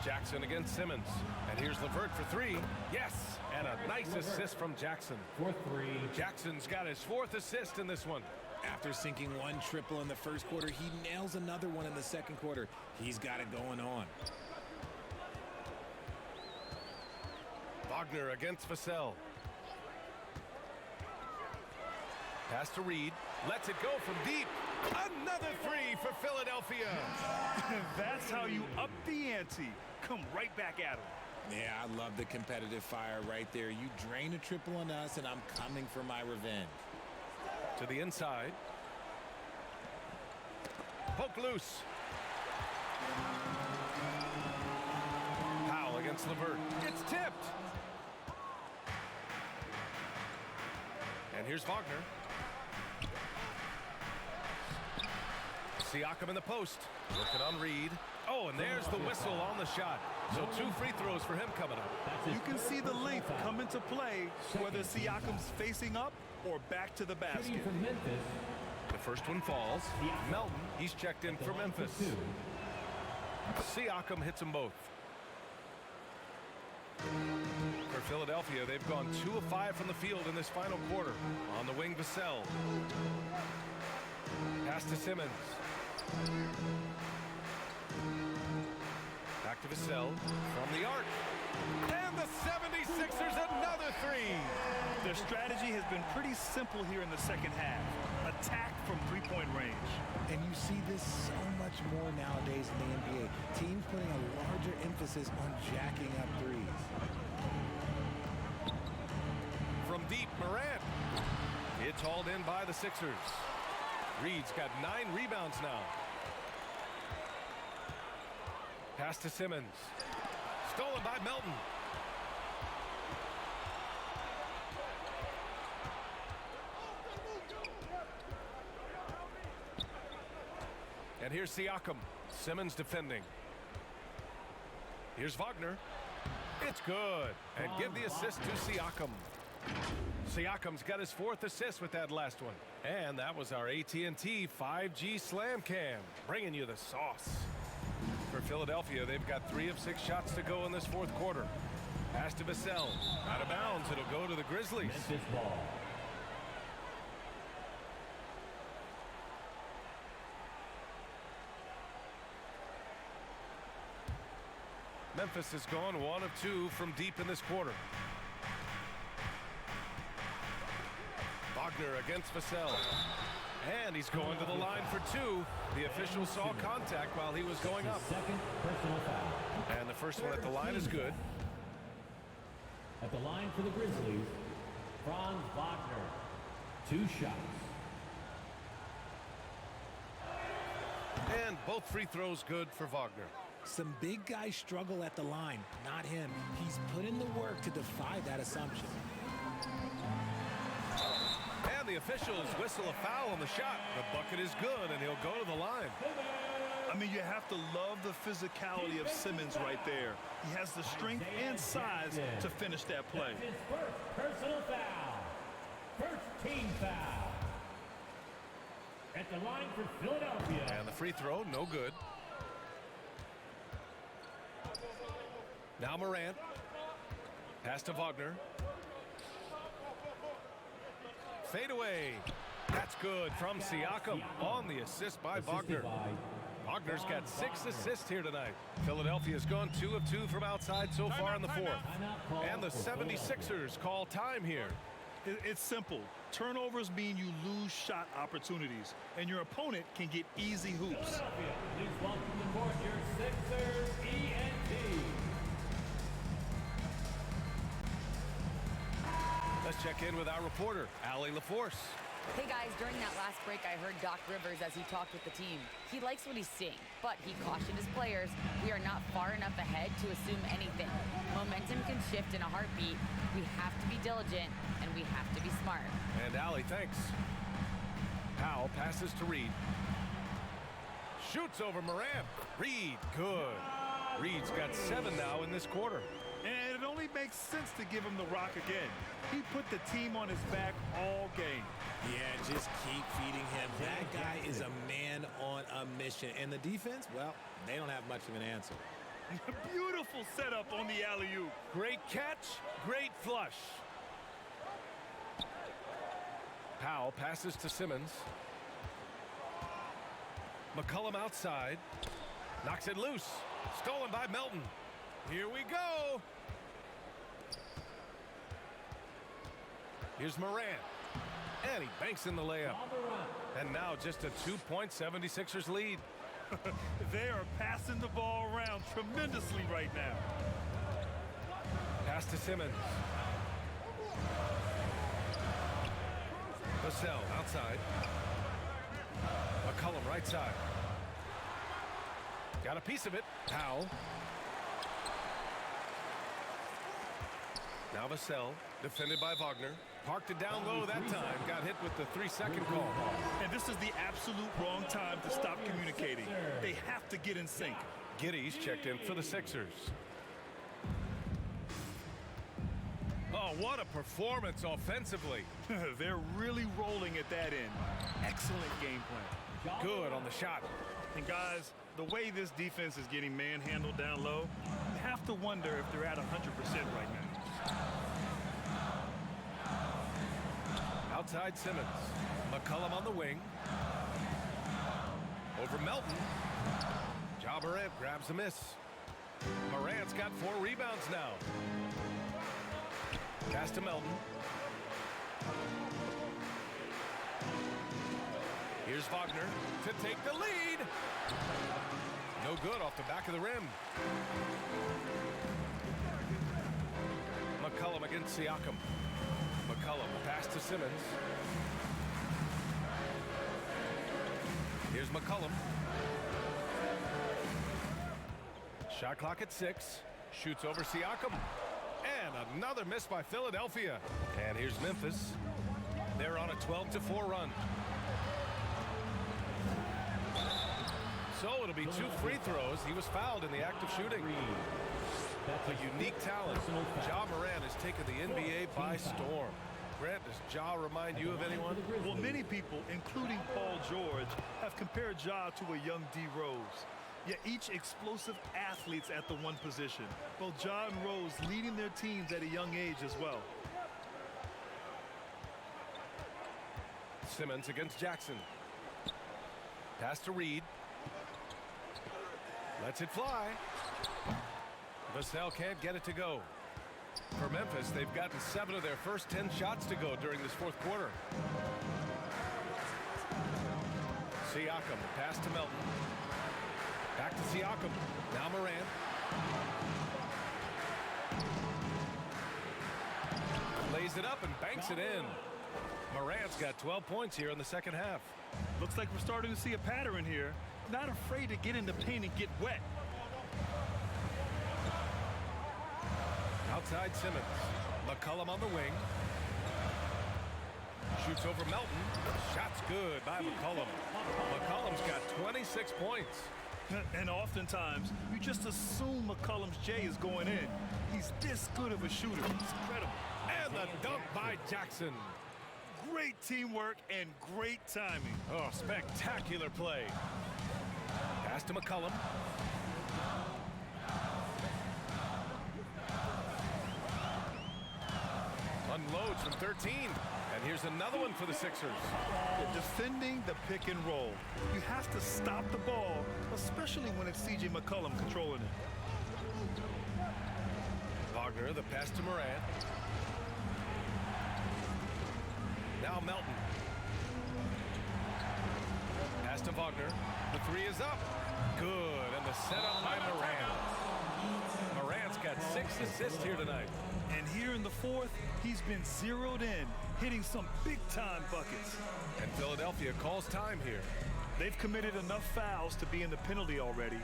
Speaker 4: Jackson against Simmons. And here's LeVert for 3. Yes! And a nice assist from Jackson.
Speaker 3: For 3.
Speaker 4: Jackson's got his 4th assist in this one.
Speaker 7: After sinking 1 triple in the first quarter, he nails another one in the second quarter. He's got it going on.
Speaker 4: Wagner against Vassell. Pass to Reed. Lets it go from deep. Another 3 for Philadelphia.
Speaker 6: That's how you up the ante. Come right back at him.
Speaker 7: Yeah, I love the competitive fire right there. You drain a triple on us, and I'm coming for my revenge.
Speaker 4: To the inside. Poke loose. Powell against LeVert. It's tipped. And here's Wagner. Siakam in the post. Working on Reed. Oh, and there's the whistle on the shot. So 2 free throws for him coming up.
Speaker 6: You can see the length come into play, whether Siakam's facing up or back to the basket.
Speaker 4: The first one falls. Melton, he's checked in for Memphis. Siakam hits them both. For Philadelphia, they've gone 2 of 5 from the field in this final quarter. On the wing, Vassell. Pass to Simmons. Back to Vassell from the arc. And the 76ers another 3.
Speaker 6: Their strategy has been pretty simple here in the second half. Attack from 3-point range.
Speaker 7: And you see this so much more nowadays in the NBA. Teams putting a larger emphasis on jacking up threes.
Speaker 4: From deep, Morant. It's hauled in by the Sixers. Reed's got 9 rebounds now. Pass to Simmons. Stolen by Melton. And here's Siakam. Simmons defending. Here's Wagner. It's good. And give the assist to Siakam. Siakam's got his 4th assist with that last one. And that was our AT&T 5G Slam Cam, bringing you the sauce. For Philadelphia, they've got 3 of 6 shots to go in this 4th quarter. Pass to Vassell. Out of bounds, it'll go to the Grizzlies.
Speaker 3: Memphis ball.
Speaker 4: Memphis has gone 1 of 2 from deep in this quarter. Wagner against Vassell. And he's going to the line for 2. The official saw contact while he was going up.
Speaker 3: Second personal foul.
Speaker 4: And the first one at the line is good.
Speaker 3: At the line for the Grizzlies, Franz Wagner. 2 shots.
Speaker 4: And both free throws good for Wagner.
Speaker 7: Some big guys struggle at the line, not him. He's put in the work to defy that assumption.
Speaker 4: And the officials whistle a foul on the shot. The bucket is good, and he'll go to the line.
Speaker 6: I mean, you have to love the physicality of Simmons right there. He has the strength and size to finish that play.
Speaker 3: That's his first personal foul. First team foul. At the line for Philadelphia.
Speaker 4: And the free throw, no good. Now Morant. Pass to Wagner. Fade away. Pass That's good from Siakam on the assist by Wagner. Wagner's got 6 assists here tonight. Philadelphia's gone 2 of 2 from outside so far in the fourth. And the 76ers call time here.
Speaker 6: It's simple. Turnovers mean you lose shot opportunities, and your opponent can get easy hoops.
Speaker 3: Please welcome to court your Sixers ENT.
Speaker 4: Let's check in with our reporter, Allie LaForce.
Speaker 1: Hey guys, during that last break, I heard Doc Rivers as he talked with the team. He likes what he's seeing, but he cautioned his players, we are not far enough ahead to assume anything. Momentum can shift in a heartbeat. We have to be diligent, and we have to be smart.
Speaker 4: And Allie, thanks. Powell passes to Reed. Shoots over Morant. Reed, good. Reed's got 7 now in this quarter.
Speaker 6: And it only makes sense to give him the rock again. He put the team on his back all game.
Speaker 7: Yeah, just keep feeding him. That guy is a man on a mission. And the defense, well, they don't have much of an answer.
Speaker 6: Beautiful setup on the alley-oop.
Speaker 4: Great catch, great flush. Powell passes to Simmons. McCollum outside. Knocks it loose. Stolen by Melton. Here we go. Here's Morant. And he banks in the layup. And now just a 2-point 76ers lead.
Speaker 6: They are passing the ball around tremendously right now.
Speaker 4: Pass to Simmons. Vassell outside. McCollum right side. Got a piece of it. Powell. Now Vassell, defended by Wagner. Parked it down low that time. Got hit with the 3-second call.
Speaker 6: And this is the absolute wrong time to stop communicating. They have to get in sync.
Speaker 4: Giddey's checked in for the Sixers. Oh, what a performance offensively.
Speaker 6: They're really rolling at that end. Excellent game plan.
Speaker 4: Good on the shot.
Speaker 6: And guys, the way this defense is getting manhandled down low, you have to wonder if they're at 100% right now.
Speaker 4: Outside Simmons. McCollum on the wing. Over Melton. Ja Morant grabs a miss. Morant's got 4 rebounds now. Pass to Melton. Here's Wagner to take the lead. No good off the back of the rim. McCollum against Siakam. McCollum pass to Simmons. Here's McCollum. Shot clock at 6. Shoots over Siakam. And another miss by Philadelphia. And here's Memphis. They're on a 12-4 run. So it'll be 2 free throws. He was fouled in the act of shooting. A unique talent. Ja Morant has taken the NBA by storm. Grant, does Ja remind you of anyone?
Speaker 6: Well, many people, including Paul George, have compared Ja to a young D. Rose. Yet each explosive athletes at the one position. Both Ja and Rose leading their teams at a young age as well.
Speaker 4: Simmons against Jackson. Pass to Reed. Lets it fly. Vassell can't get it to go. For Memphis, they've gotten 7 of their first 10 shots to go during this fourth quarter. Siakam, pass to Melton. Back to Siakam. Now Morant. Lays it up and banks it in. Morant's got 12 points here in the second half.
Speaker 6: Looks like we're starting to see a pattern here. Not afraid to get in the paint and get wet.
Speaker 4: Outside Simmons. McCollum on the wing. Shoots over Melton. Shot's good by McCollum. McCollum's got 26 points.
Speaker 6: And oftentimes, you just assume McCollum's J is going in. He's this good of a shooter. It's incredible.
Speaker 4: And the dunk by Jackson.
Speaker 6: Great teamwork and great timing.
Speaker 4: Oh, spectacular play. Pass to McCollum. Unloads from 13. And Here's another one for the Sixers.
Speaker 6: Defending the pick and roll. You have to stop the ball, especially when it's C.J. McCollum controlling it.
Speaker 4: Wagner, the pass to Morant. Now Melton. Pass to Wagner. The three is up. Good, and the setup by Morant. Morant's got 6 assists here tonight.
Speaker 6: And here in the fourth, he's been zeroed in, hitting some big-time buckets.
Speaker 4: And Philadelphia calls time here.
Speaker 6: They've committed enough fouls to be in the penalty already.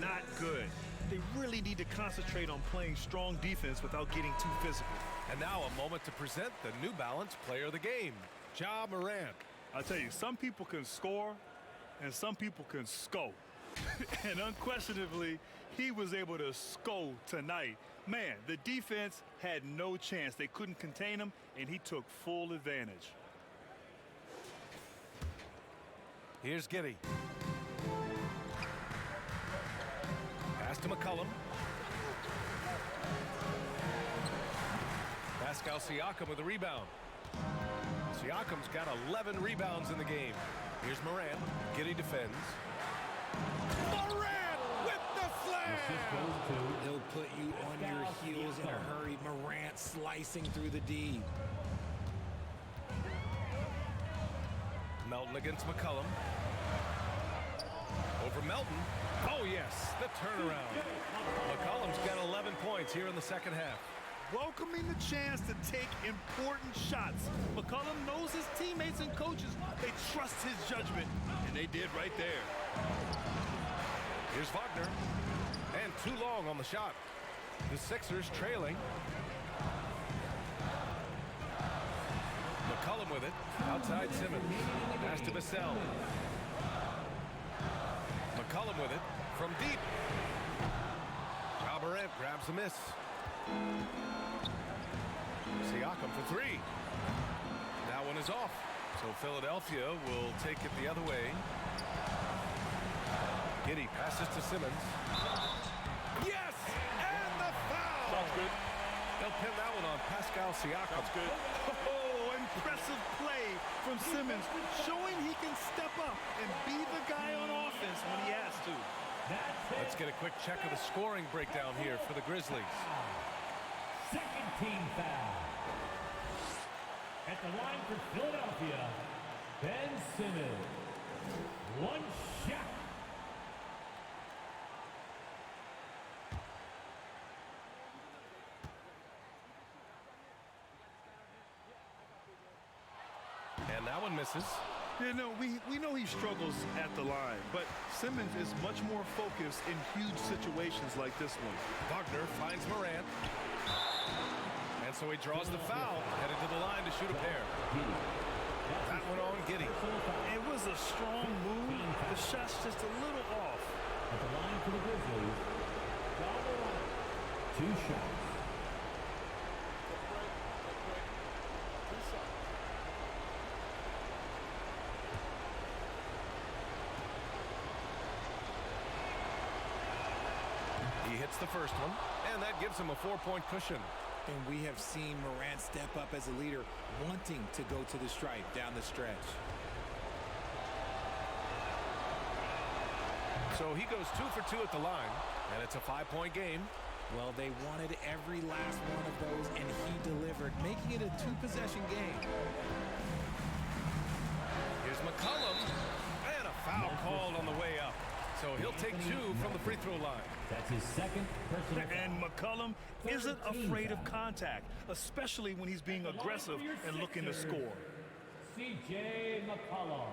Speaker 6: Not good. They really need to concentrate on playing strong defense without getting too physical.
Speaker 4: And now a moment to present the New Balance Player of the Game, Ja Morant.
Speaker 6: I'll tell you, some people can score and some people can score. And unquestionably, he was able to score tonight. Man, the defense had no chance. They couldn't contain him, and he took full advantage.
Speaker 4: Here's Giddey. Pass to McCollum. Pascal Siakam with a rebound. Siakam's got 11 rebounds in the game. Here's Morant. Giddey defends. Morant with the slam!
Speaker 7: He'll put you on your heels in a hurry. Morant slicing through the D.
Speaker 4: Melton against McCollum. Over Melton. Oh, yes, the turnaround. McCollum's got 11 points here in the second half.
Speaker 6: Welcoming the chance to take important shots. McCollum knows his teammates and coaches. They trust his judgment, and they did right there.
Speaker 4: Here's Wagner. And too long on the shot. The Sixers trailing. McCollum with it. Outside Simmons. Pass to Vassell. McCollum with it. From deep. Ja Morant grabs the miss. Siakam for three. That one is off. So Philadelphia will take it the other way. Giddey passes to Simmons. Yes! And the foul!
Speaker 6: Sounds good.
Speaker 4: They'll pin that one on Pascal Siakam.
Speaker 6: Sounds good. Oh, impressive play from Simmons, showing he can step up and be the guy on offense when he has to.
Speaker 4: Let's get a quick check of the scoring breakdown here for the Grizzlies.
Speaker 3: Second team foul. At the line for Philadelphia, Ben Simmons. One shot.
Speaker 4: And that one misses.
Speaker 6: You know, we know he struggles at the line, but Simmons is much more focused in huge situations like this one.
Speaker 4: Wagner finds Morant. And so he draws the foul, headed to the line to shoot a pair. That one on Giddey.
Speaker 6: It was a strong move. The shot's just a little off.
Speaker 3: At the line for the Grizzlies, Ja Morant. 2 shots.
Speaker 4: He hits the first one, and that gives him a 4-point cushion.
Speaker 7: And we have seen Morant step up as a leader, wanting to go to the stripe down the stretch.
Speaker 4: So he goes 2 for 2 at the line, and it's a 5-point game.
Speaker 7: Well, they wanted every last one of those, and he delivered, making it a 2-possession game.
Speaker 4: Here's McCollum, and a foul called on the way up. So he'll take 2 from the free throw line.
Speaker 3: That's his second personal foul.
Speaker 6: And McCollum isn't afraid of contact, especially when he's being aggressive and looking to score.
Speaker 3: C.J. McCollum.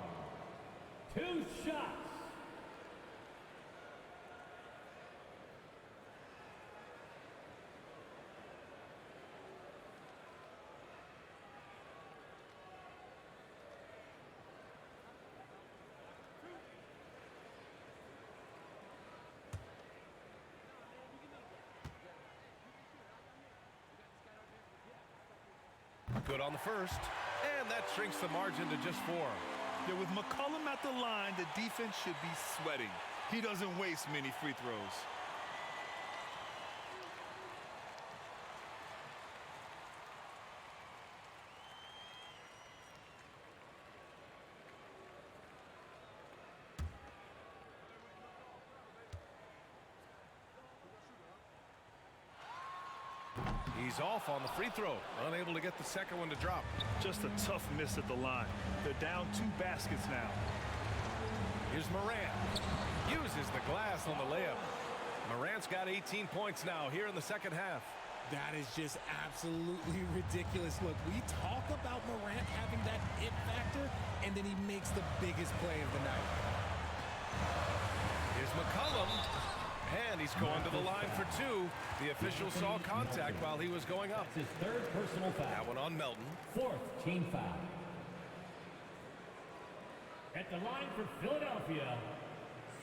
Speaker 3: 2 shots.
Speaker 4: Good on the first, and that shrinks the margin to just 4.
Speaker 6: Yeah, with McCollum at the line, the defense should be sweating. He doesn't waste many free throws.
Speaker 4: He's off on the free throw, unable to get the second one to drop.
Speaker 6: Just a tough miss at the line. They're down 2 baskets now.
Speaker 4: Here's Morant. Uses the glass on the layup. Morant's got 18 points now here in the second half.
Speaker 7: That is just absolutely ridiculous. Look, we talk about Morant having that it factor, and then he makes the biggest play of the night.
Speaker 4: Here's McCollum, and he's going to the line for 2. The official saw contact while he was going up.
Speaker 3: His third personal foul.
Speaker 4: That one on Melton.
Speaker 3: 4th team foul. At the line for Philadelphia,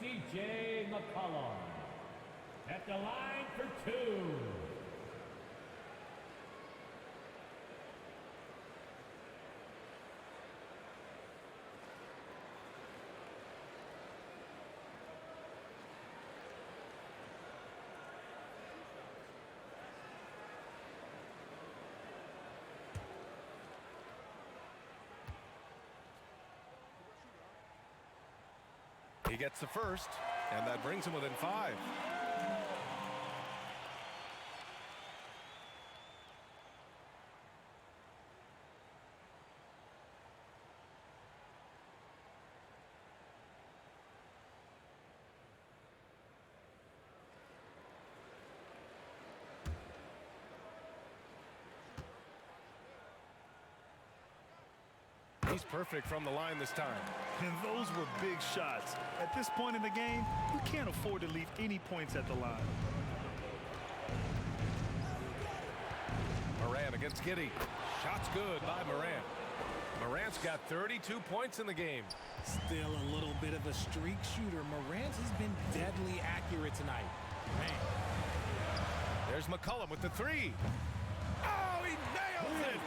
Speaker 3: C.J. McCollum. At the line for 2.
Speaker 4: He gets the first, and that brings him within 5. He's perfect from the line this time.
Speaker 6: And those were big shots. At this point in the game, you can't afford to leave any points at the line.
Speaker 4: Morant against Giddey. Shot's good by Morant. Morant's got 32 points in the game.
Speaker 7: Still a little bit of a streak shooter. Morant has been deadly accurate tonight. Man.
Speaker 4: There's McCollum with the 3. Oh, he nails it!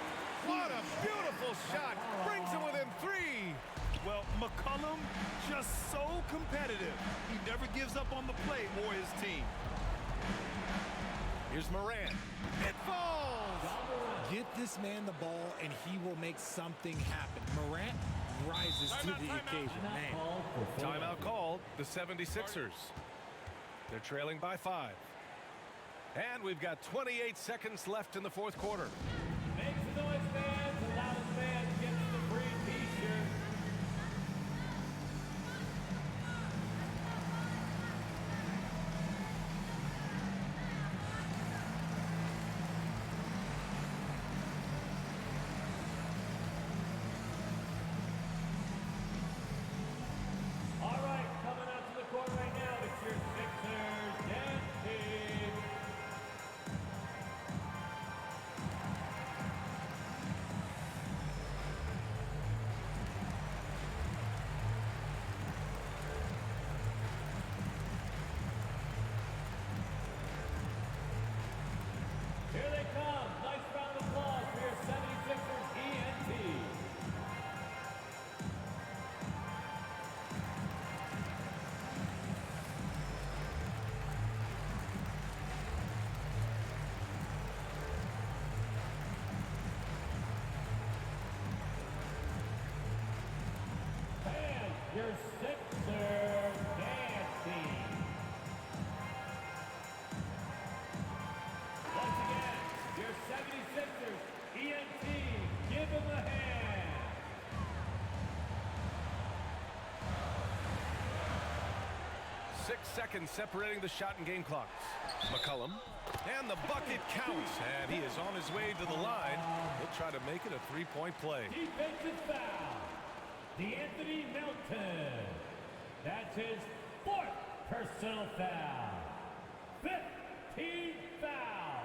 Speaker 4: What a beautiful shot! Brings him within 3.
Speaker 6: Well, McCollum just so competitive. He never gives up on the play or his team.
Speaker 4: Here's Morant. It falls!
Speaker 7: Get this man the ball, and he will make something happen. Morant rises to the occasion. Man.
Speaker 4: Timeout called. The 76ers. They're trailing by 5. And we've got 28 seconds left in the fourth quarter.
Speaker 3: Make some noise, fans. The loudest fan gets the free t-shirt. All right, coming out to the court right now, it's your Sixers dance team. Here they come. Nice round of applause for your 76ers ENT. And your Sixers dance team. Once again, your 76ers ENT, give them a hand.
Speaker 4: Six seconds separating the shot and game clocks. McCollum. And the bucket counts. And he is on his way to the line. He'll try to make it a three-point play.
Speaker 3: Defensive foul. D'Anthony Melton. That's his 4th personal foul. 15th foul.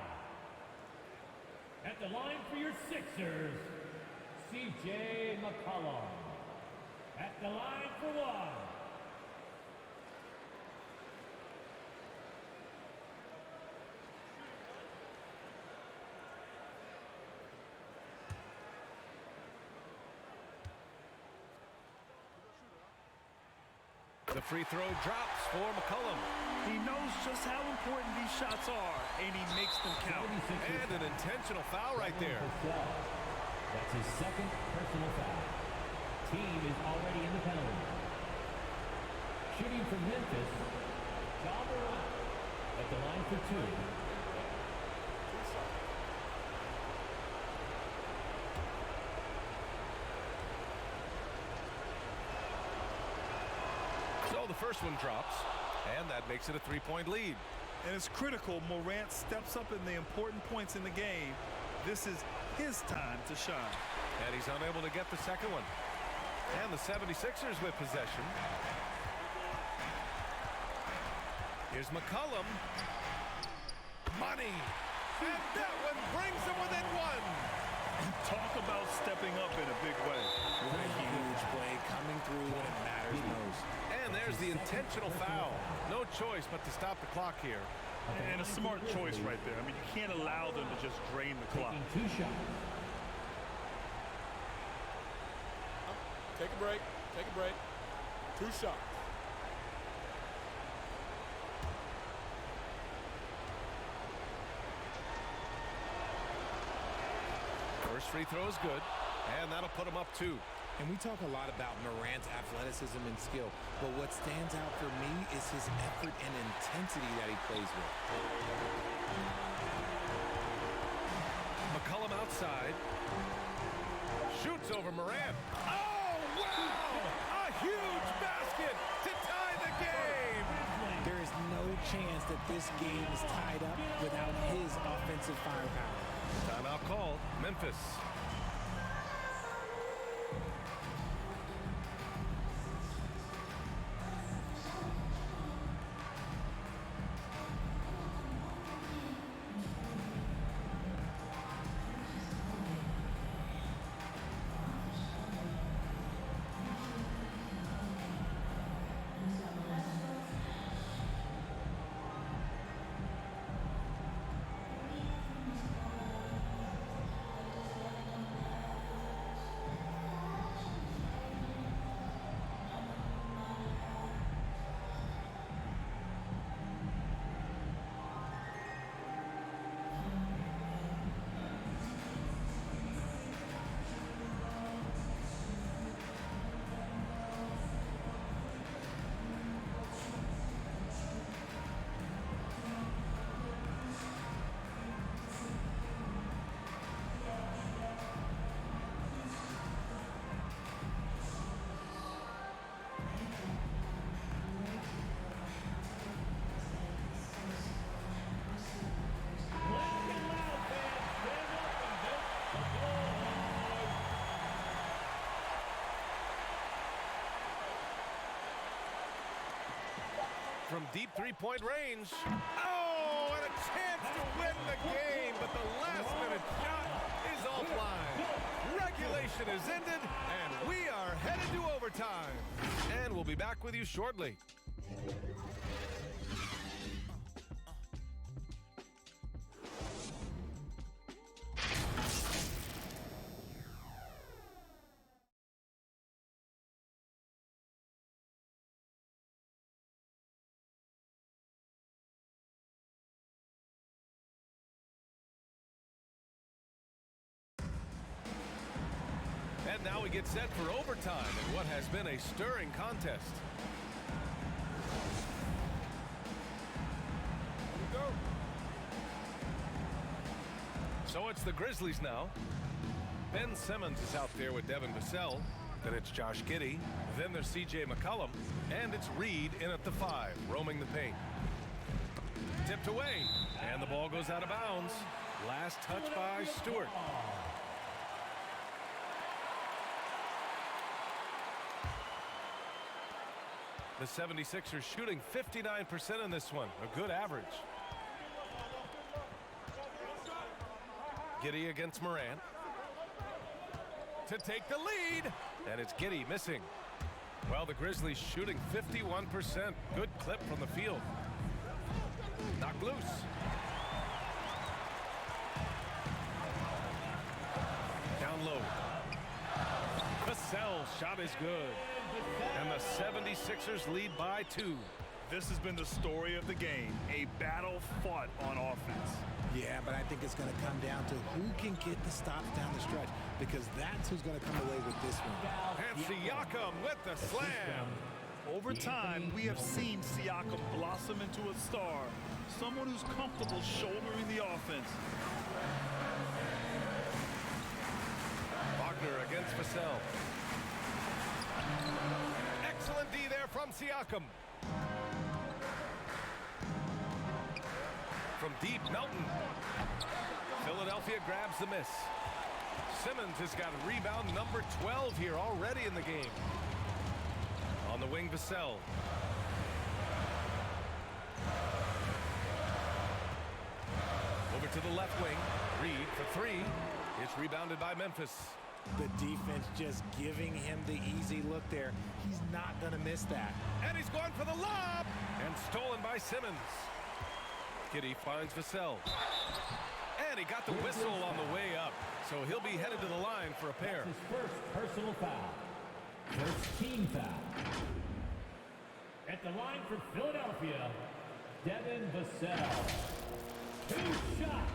Speaker 3: At the line for your Sixers, C.J. McCollum. At the line for 1.
Speaker 4: The free throw drops for McCollum.
Speaker 6: He knows just how important these shots are, and he makes them count.
Speaker 4: And an intentional foul right there.
Speaker 3: That's his 2nd personal foul. Team is already in the penalty. Shooting from Memphis, Ja Morant at the line for 2.
Speaker 4: the first one drops, and that makes it a 3-point lead.
Speaker 6: And it's critical Morant steps up in the important points in the game. This is his time to shine.
Speaker 4: And he's unable to get the second one. And the 76ers with possession. Here's McCollum. Money. And that one brings them within one.
Speaker 6: Talk about stepping up in a big way.
Speaker 7: What a huge play coming through when it matters most.
Speaker 4: And there's the intentional foul. No choice but to stop the clock here.
Speaker 6: And a smart choice right there. I mean, you can't allow them to just drain the clock.
Speaker 3: Taking 2 shots.
Speaker 5: Take a break. Take a break. 2 shots.
Speaker 4: First free throw is good, and that'll put him up 2.
Speaker 7: And we talk a lot about Morant's athleticism and skill, but what stands out for me is his effort and intensity that he plays with.
Speaker 4: McCollum outside. Shoots over Morant. Oh, wow! A huge basket to tie the game!
Speaker 7: There is no chance that this game is tied up without his offensive firepower.
Speaker 4: Timeout called. Memphis. From deep three-point range. Oh, and a chance to win the game, but the last-minute shot is offline. Regulation is ended, and we are headed to overtime. And we'll be back with you shortly. And now we get set for overtime in what has been a stirring contest. Here we go. So it's the Grizzlies now. Ben Simmons is out there with Devin Vassell. Then it's Josh Giddey. Then there's C.J. McCollum. And it's Reed in at the 5, roaming the paint. Tipped away. And the ball goes out of bounds. Last touch by Stewart. The 76ers shooting 59% in this one, a good average. Giddey against Morant. To take the lead, and it's Giddey missing. Well, the Grizzlies shooting 51%. Good clip from the field. Knocked loose. Down low. Vassell's shot is good. And the 76ers lead by 2.
Speaker 6: This has been the story of the game, a battle fought on offense.
Speaker 7: Yeah, but I think it's going to come down to who can get the stops down the stretch, because that's who's going to come away with this one.
Speaker 4: And Siakam with the slam.
Speaker 6: Over time, we have seen Siakam blossom into a star, someone who's comfortable shouldering the offense.
Speaker 4: Wagner against Vassell. Excellent D there from Siakam. From deep, Melton. Philadelphia grabs the miss. Simmons has got rebound number 12 here already in the game. On the wing, Vassell. Over to the left wing. Reed for three. It's rebounded by Memphis.
Speaker 7: The defense just giving him the easy look there. He's not going to miss that.
Speaker 4: And he's going for the lob. And stolen by Simmons. Giddey finds Vassell. And he got the whistle on the way up. So he'll be headed to the line for a pair.
Speaker 3: His first personal foul. First team foul. At the line for Philadelphia, Devin Vassell. 2 shots.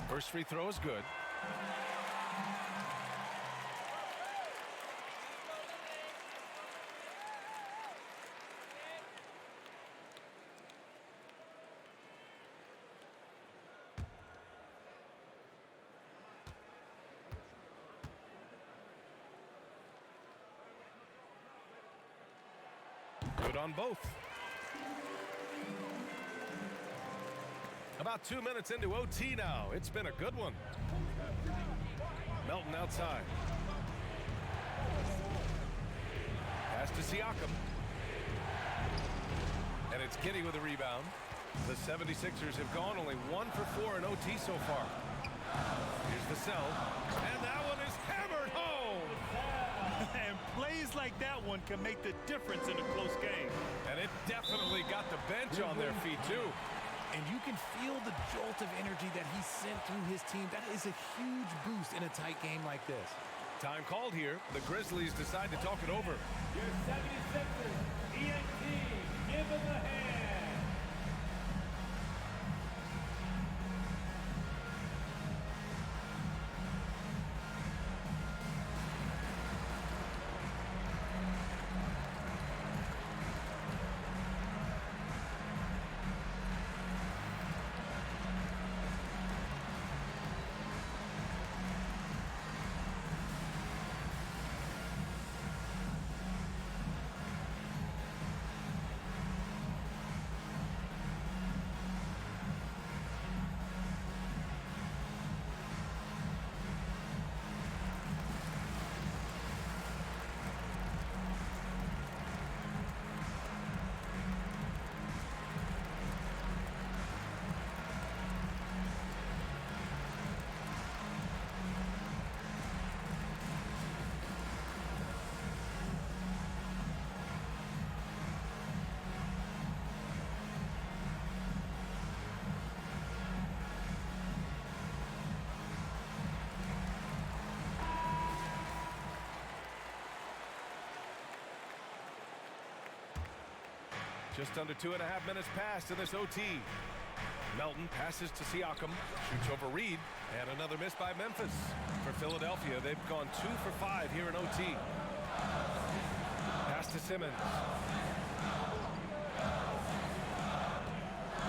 Speaker 4: First free throw is good. Good on both. About 2 minutes into OT now. It's been a good one. Melton outside. Pass to Siakam. And it's Giddey with a rebound. The 76ers have gone only 1 for 4 in OT so far. Here's Vassell. And that one is hammered home.
Speaker 6: And plays like that one can make the difference in a close game.
Speaker 4: And it definitely got the bench on their feet, too.
Speaker 7: And you can feel the jolt of energy that he sent through his team. That is a huge boost in a tight game like this.
Speaker 4: Time called here. The Grizzlies decide to talk it over.
Speaker 3: Your 76ers, ENT, give him a hand.
Speaker 4: Just under 2.5 minutes passed in this OT. Melton passes to Siakam, shoots over Reed, and another miss by Memphis. For Philadelphia, they've gone 2 for 5 here in OT. Pass to Simmons.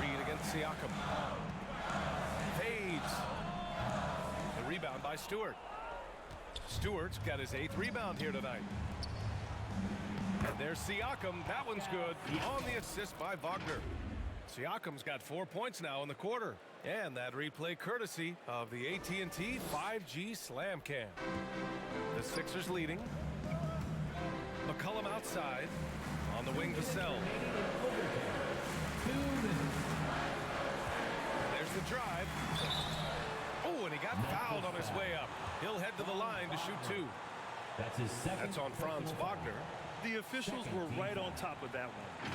Speaker 4: Reed against Siakam. Fades. The rebound by Stewart. Stewart's got his 8th rebound here tonight. And there's Siakam. That one's good. On the assist by Wagner. Siakam's got 4 points now in the quarter. And that replay courtesy of the AT&T 5G Slam Cam. The Sixers leading. McCollum outside. On the wing, Vassell. There's the drive. Oh, and he got fouled on his way up. He'll head to the line to shoot 2.
Speaker 3: That's his second.
Speaker 4: That's on Franz Wagner.
Speaker 6: The officials were right on top of that one.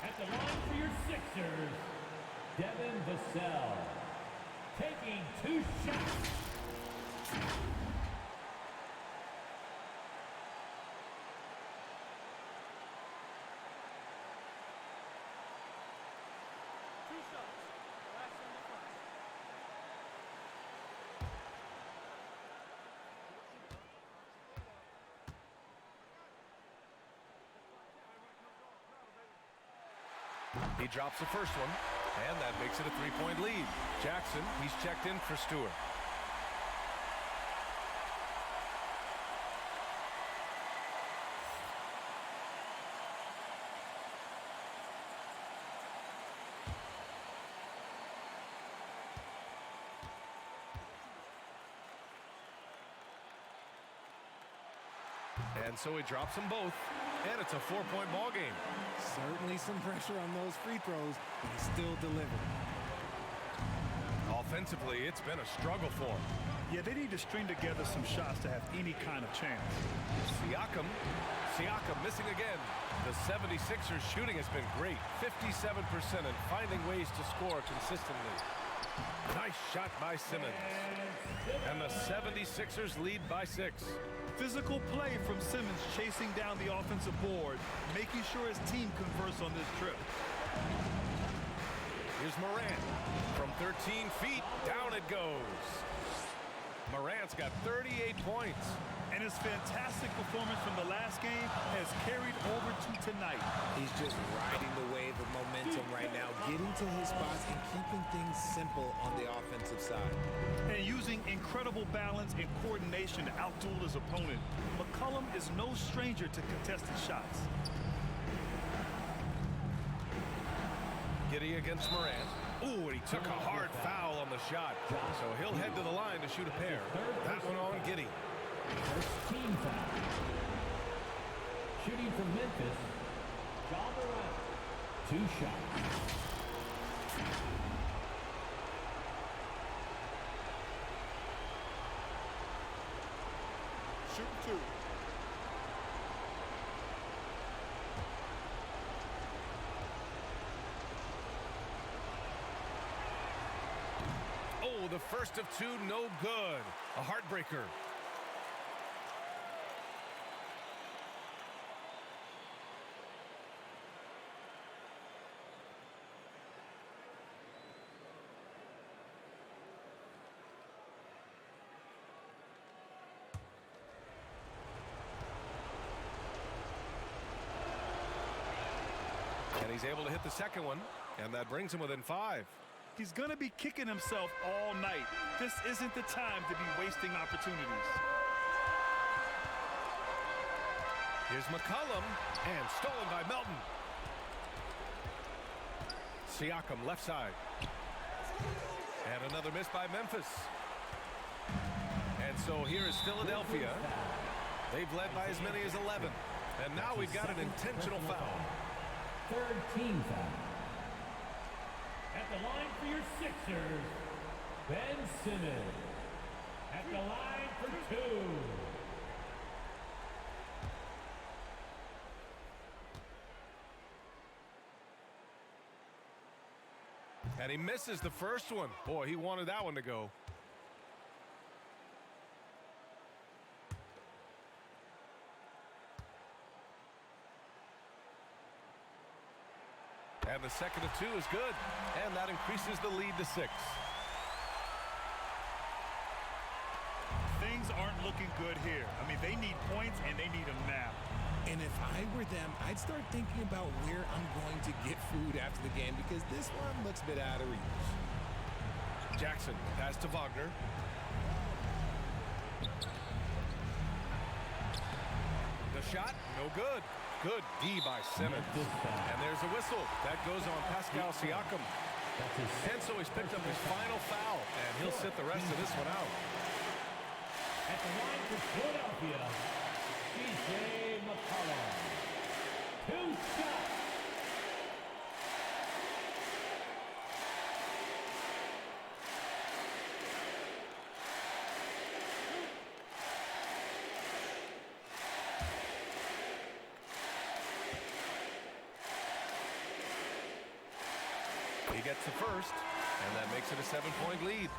Speaker 3: At the line for your Sixers, Devin Vassell. Taking 2 shots.
Speaker 4: He drops the first one, and that makes it a 3-point lead. Jackson, he's checked in for Stewart. And so he drops them both, and it's a 4-point ball game.
Speaker 7: Certainly some pressure on those free throws, but he still delivered.
Speaker 4: Offensively, it's been a struggle for him.
Speaker 6: Yeah, they need to string together some shots to have any kind of chance.
Speaker 4: Siakam missing again. The 76ers shooting has been great, 57%, and finding ways to score consistently. Nice shot by Simmons. And the 76ers lead by 6.
Speaker 6: Physical play from Simmons chasing down the offensive board, making sure his team converts on this trip.
Speaker 4: Here's Morant. From 13 feet, down it goes. Morant's got 38 points.
Speaker 6: And his fantastic performance from the last game has carried over to tonight.
Speaker 7: He's just riding the wave of momentum right now, getting to his spots and keeping things simple on the offensive side.
Speaker 6: And using incredible balance and coordination to outduel his opponent, McCollum is no stranger to contested shots.
Speaker 4: Giddey against Morant. Ooh, and he took a hard foul on the shot. So he'll head to the line to shoot a pair. That one on Giddey.
Speaker 3: First team foul. Shooting from Memphis, Ja Morant. 2 shots.
Speaker 9: Shoot 2.
Speaker 4: Oh, the first of 2, no good. A heartbreaker. And he's able to hit the second one, and that brings him within 5.
Speaker 6: He's going to be kicking himself all night. This isn't the time to be wasting opportunities.
Speaker 4: Here's McCollum, and stolen by Melton. Siakam left side. And another miss by Memphis. And so here is Philadelphia. They've led by as many as 11. And now we've got an intentional foul.
Speaker 3: Third team foul. At the line for your Sixers, Ben Simmons. At the line for 2.
Speaker 4: And he misses the first one. Boy, he wanted that one to go. And the second of 2 is good. And that increases the lead to 6.
Speaker 6: Things aren't looking good here. I mean, they need points and they need them now.
Speaker 7: And if I were them, I'd start thinking about where I'm going to get food after the game because this one looks a bit out of reach.
Speaker 4: Jackson, pass to Wagner. The shot, no good. Good D by Simmons. And there's a whistle. That goes on Pascal Siakam. And so he's picked up his final foul, and he'll sit the rest of this one out.
Speaker 3: At the line for Philadelphia, C.J. McCollum. 2 shots.
Speaker 4: He gets the first, and that makes it a 7-point lead.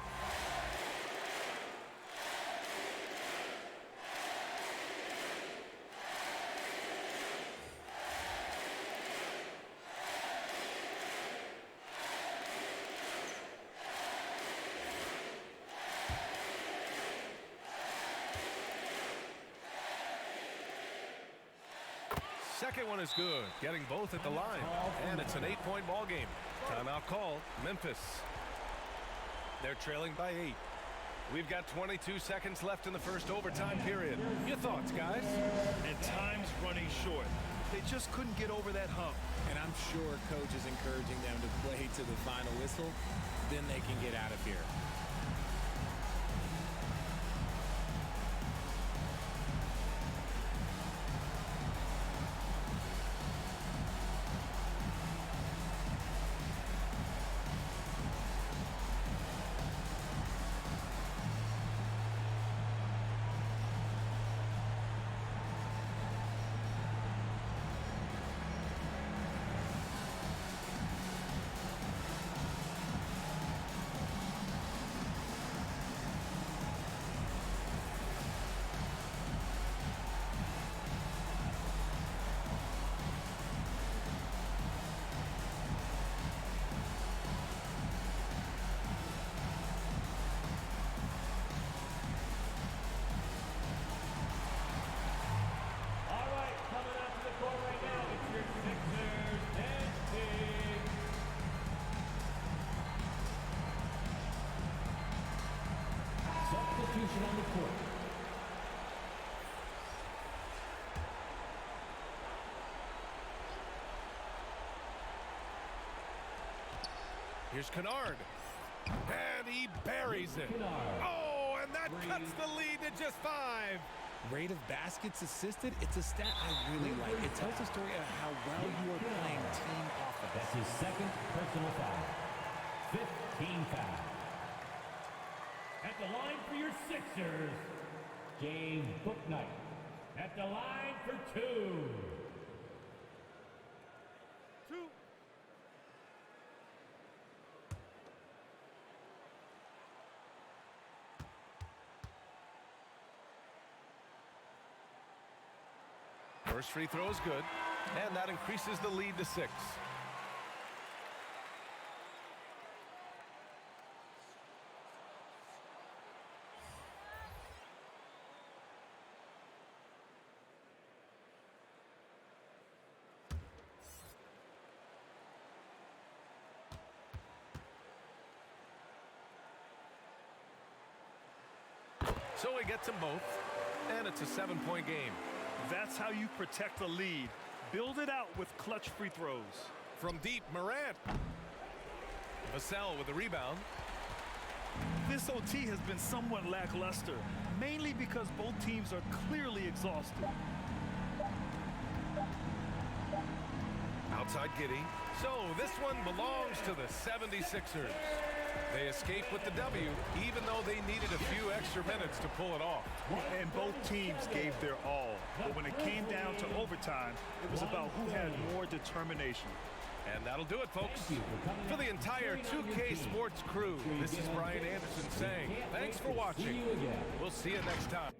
Speaker 4: second one is good, getting both at the line. And it's an 8-point ball game. Timeout called. Memphis. They're trailing by 8. We've got 22 seconds left in the first overtime period. Your thoughts, guys?
Speaker 6: And time's running short. They just couldn't get over that hump.
Speaker 7: And I'm sure coach is encouraging them to play to the final whistle. Then they can get out of here.
Speaker 3: Substitution on the court.
Speaker 4: Here's Kennard. And he buries it. Oh, and that cuts the lead to just 5.
Speaker 7: Rate of baskets assisted, it's a stat I really like. It tells a story of how well you are playing team offense.
Speaker 3: That's his second personal foul. 15 foul. At the line for your Sixers, James Bouknight. At the line for 2.
Speaker 4: First free throw is good, and that increases the lead to 6. So he gets them both, and it's a 7-point game.
Speaker 6: That's how you protect a lead. Build it out with clutch free throws.
Speaker 4: From deep, Morant. Vassell with the rebound.
Speaker 6: This OT has been somewhat lackluster, mainly because both teams are clearly exhausted.
Speaker 4: Outside Giddey. So this one belongs to the 76ers. They escape with the W, even though they needed a few extra minutes to pull it off.
Speaker 6: And both teams gave their all. But when it came down to overtime, it was about who had more determination.
Speaker 4: And that'll do it, folks. For the entire 2K Sports crew, this is Brian Anderson saying thanks for watching. We'll see you next time.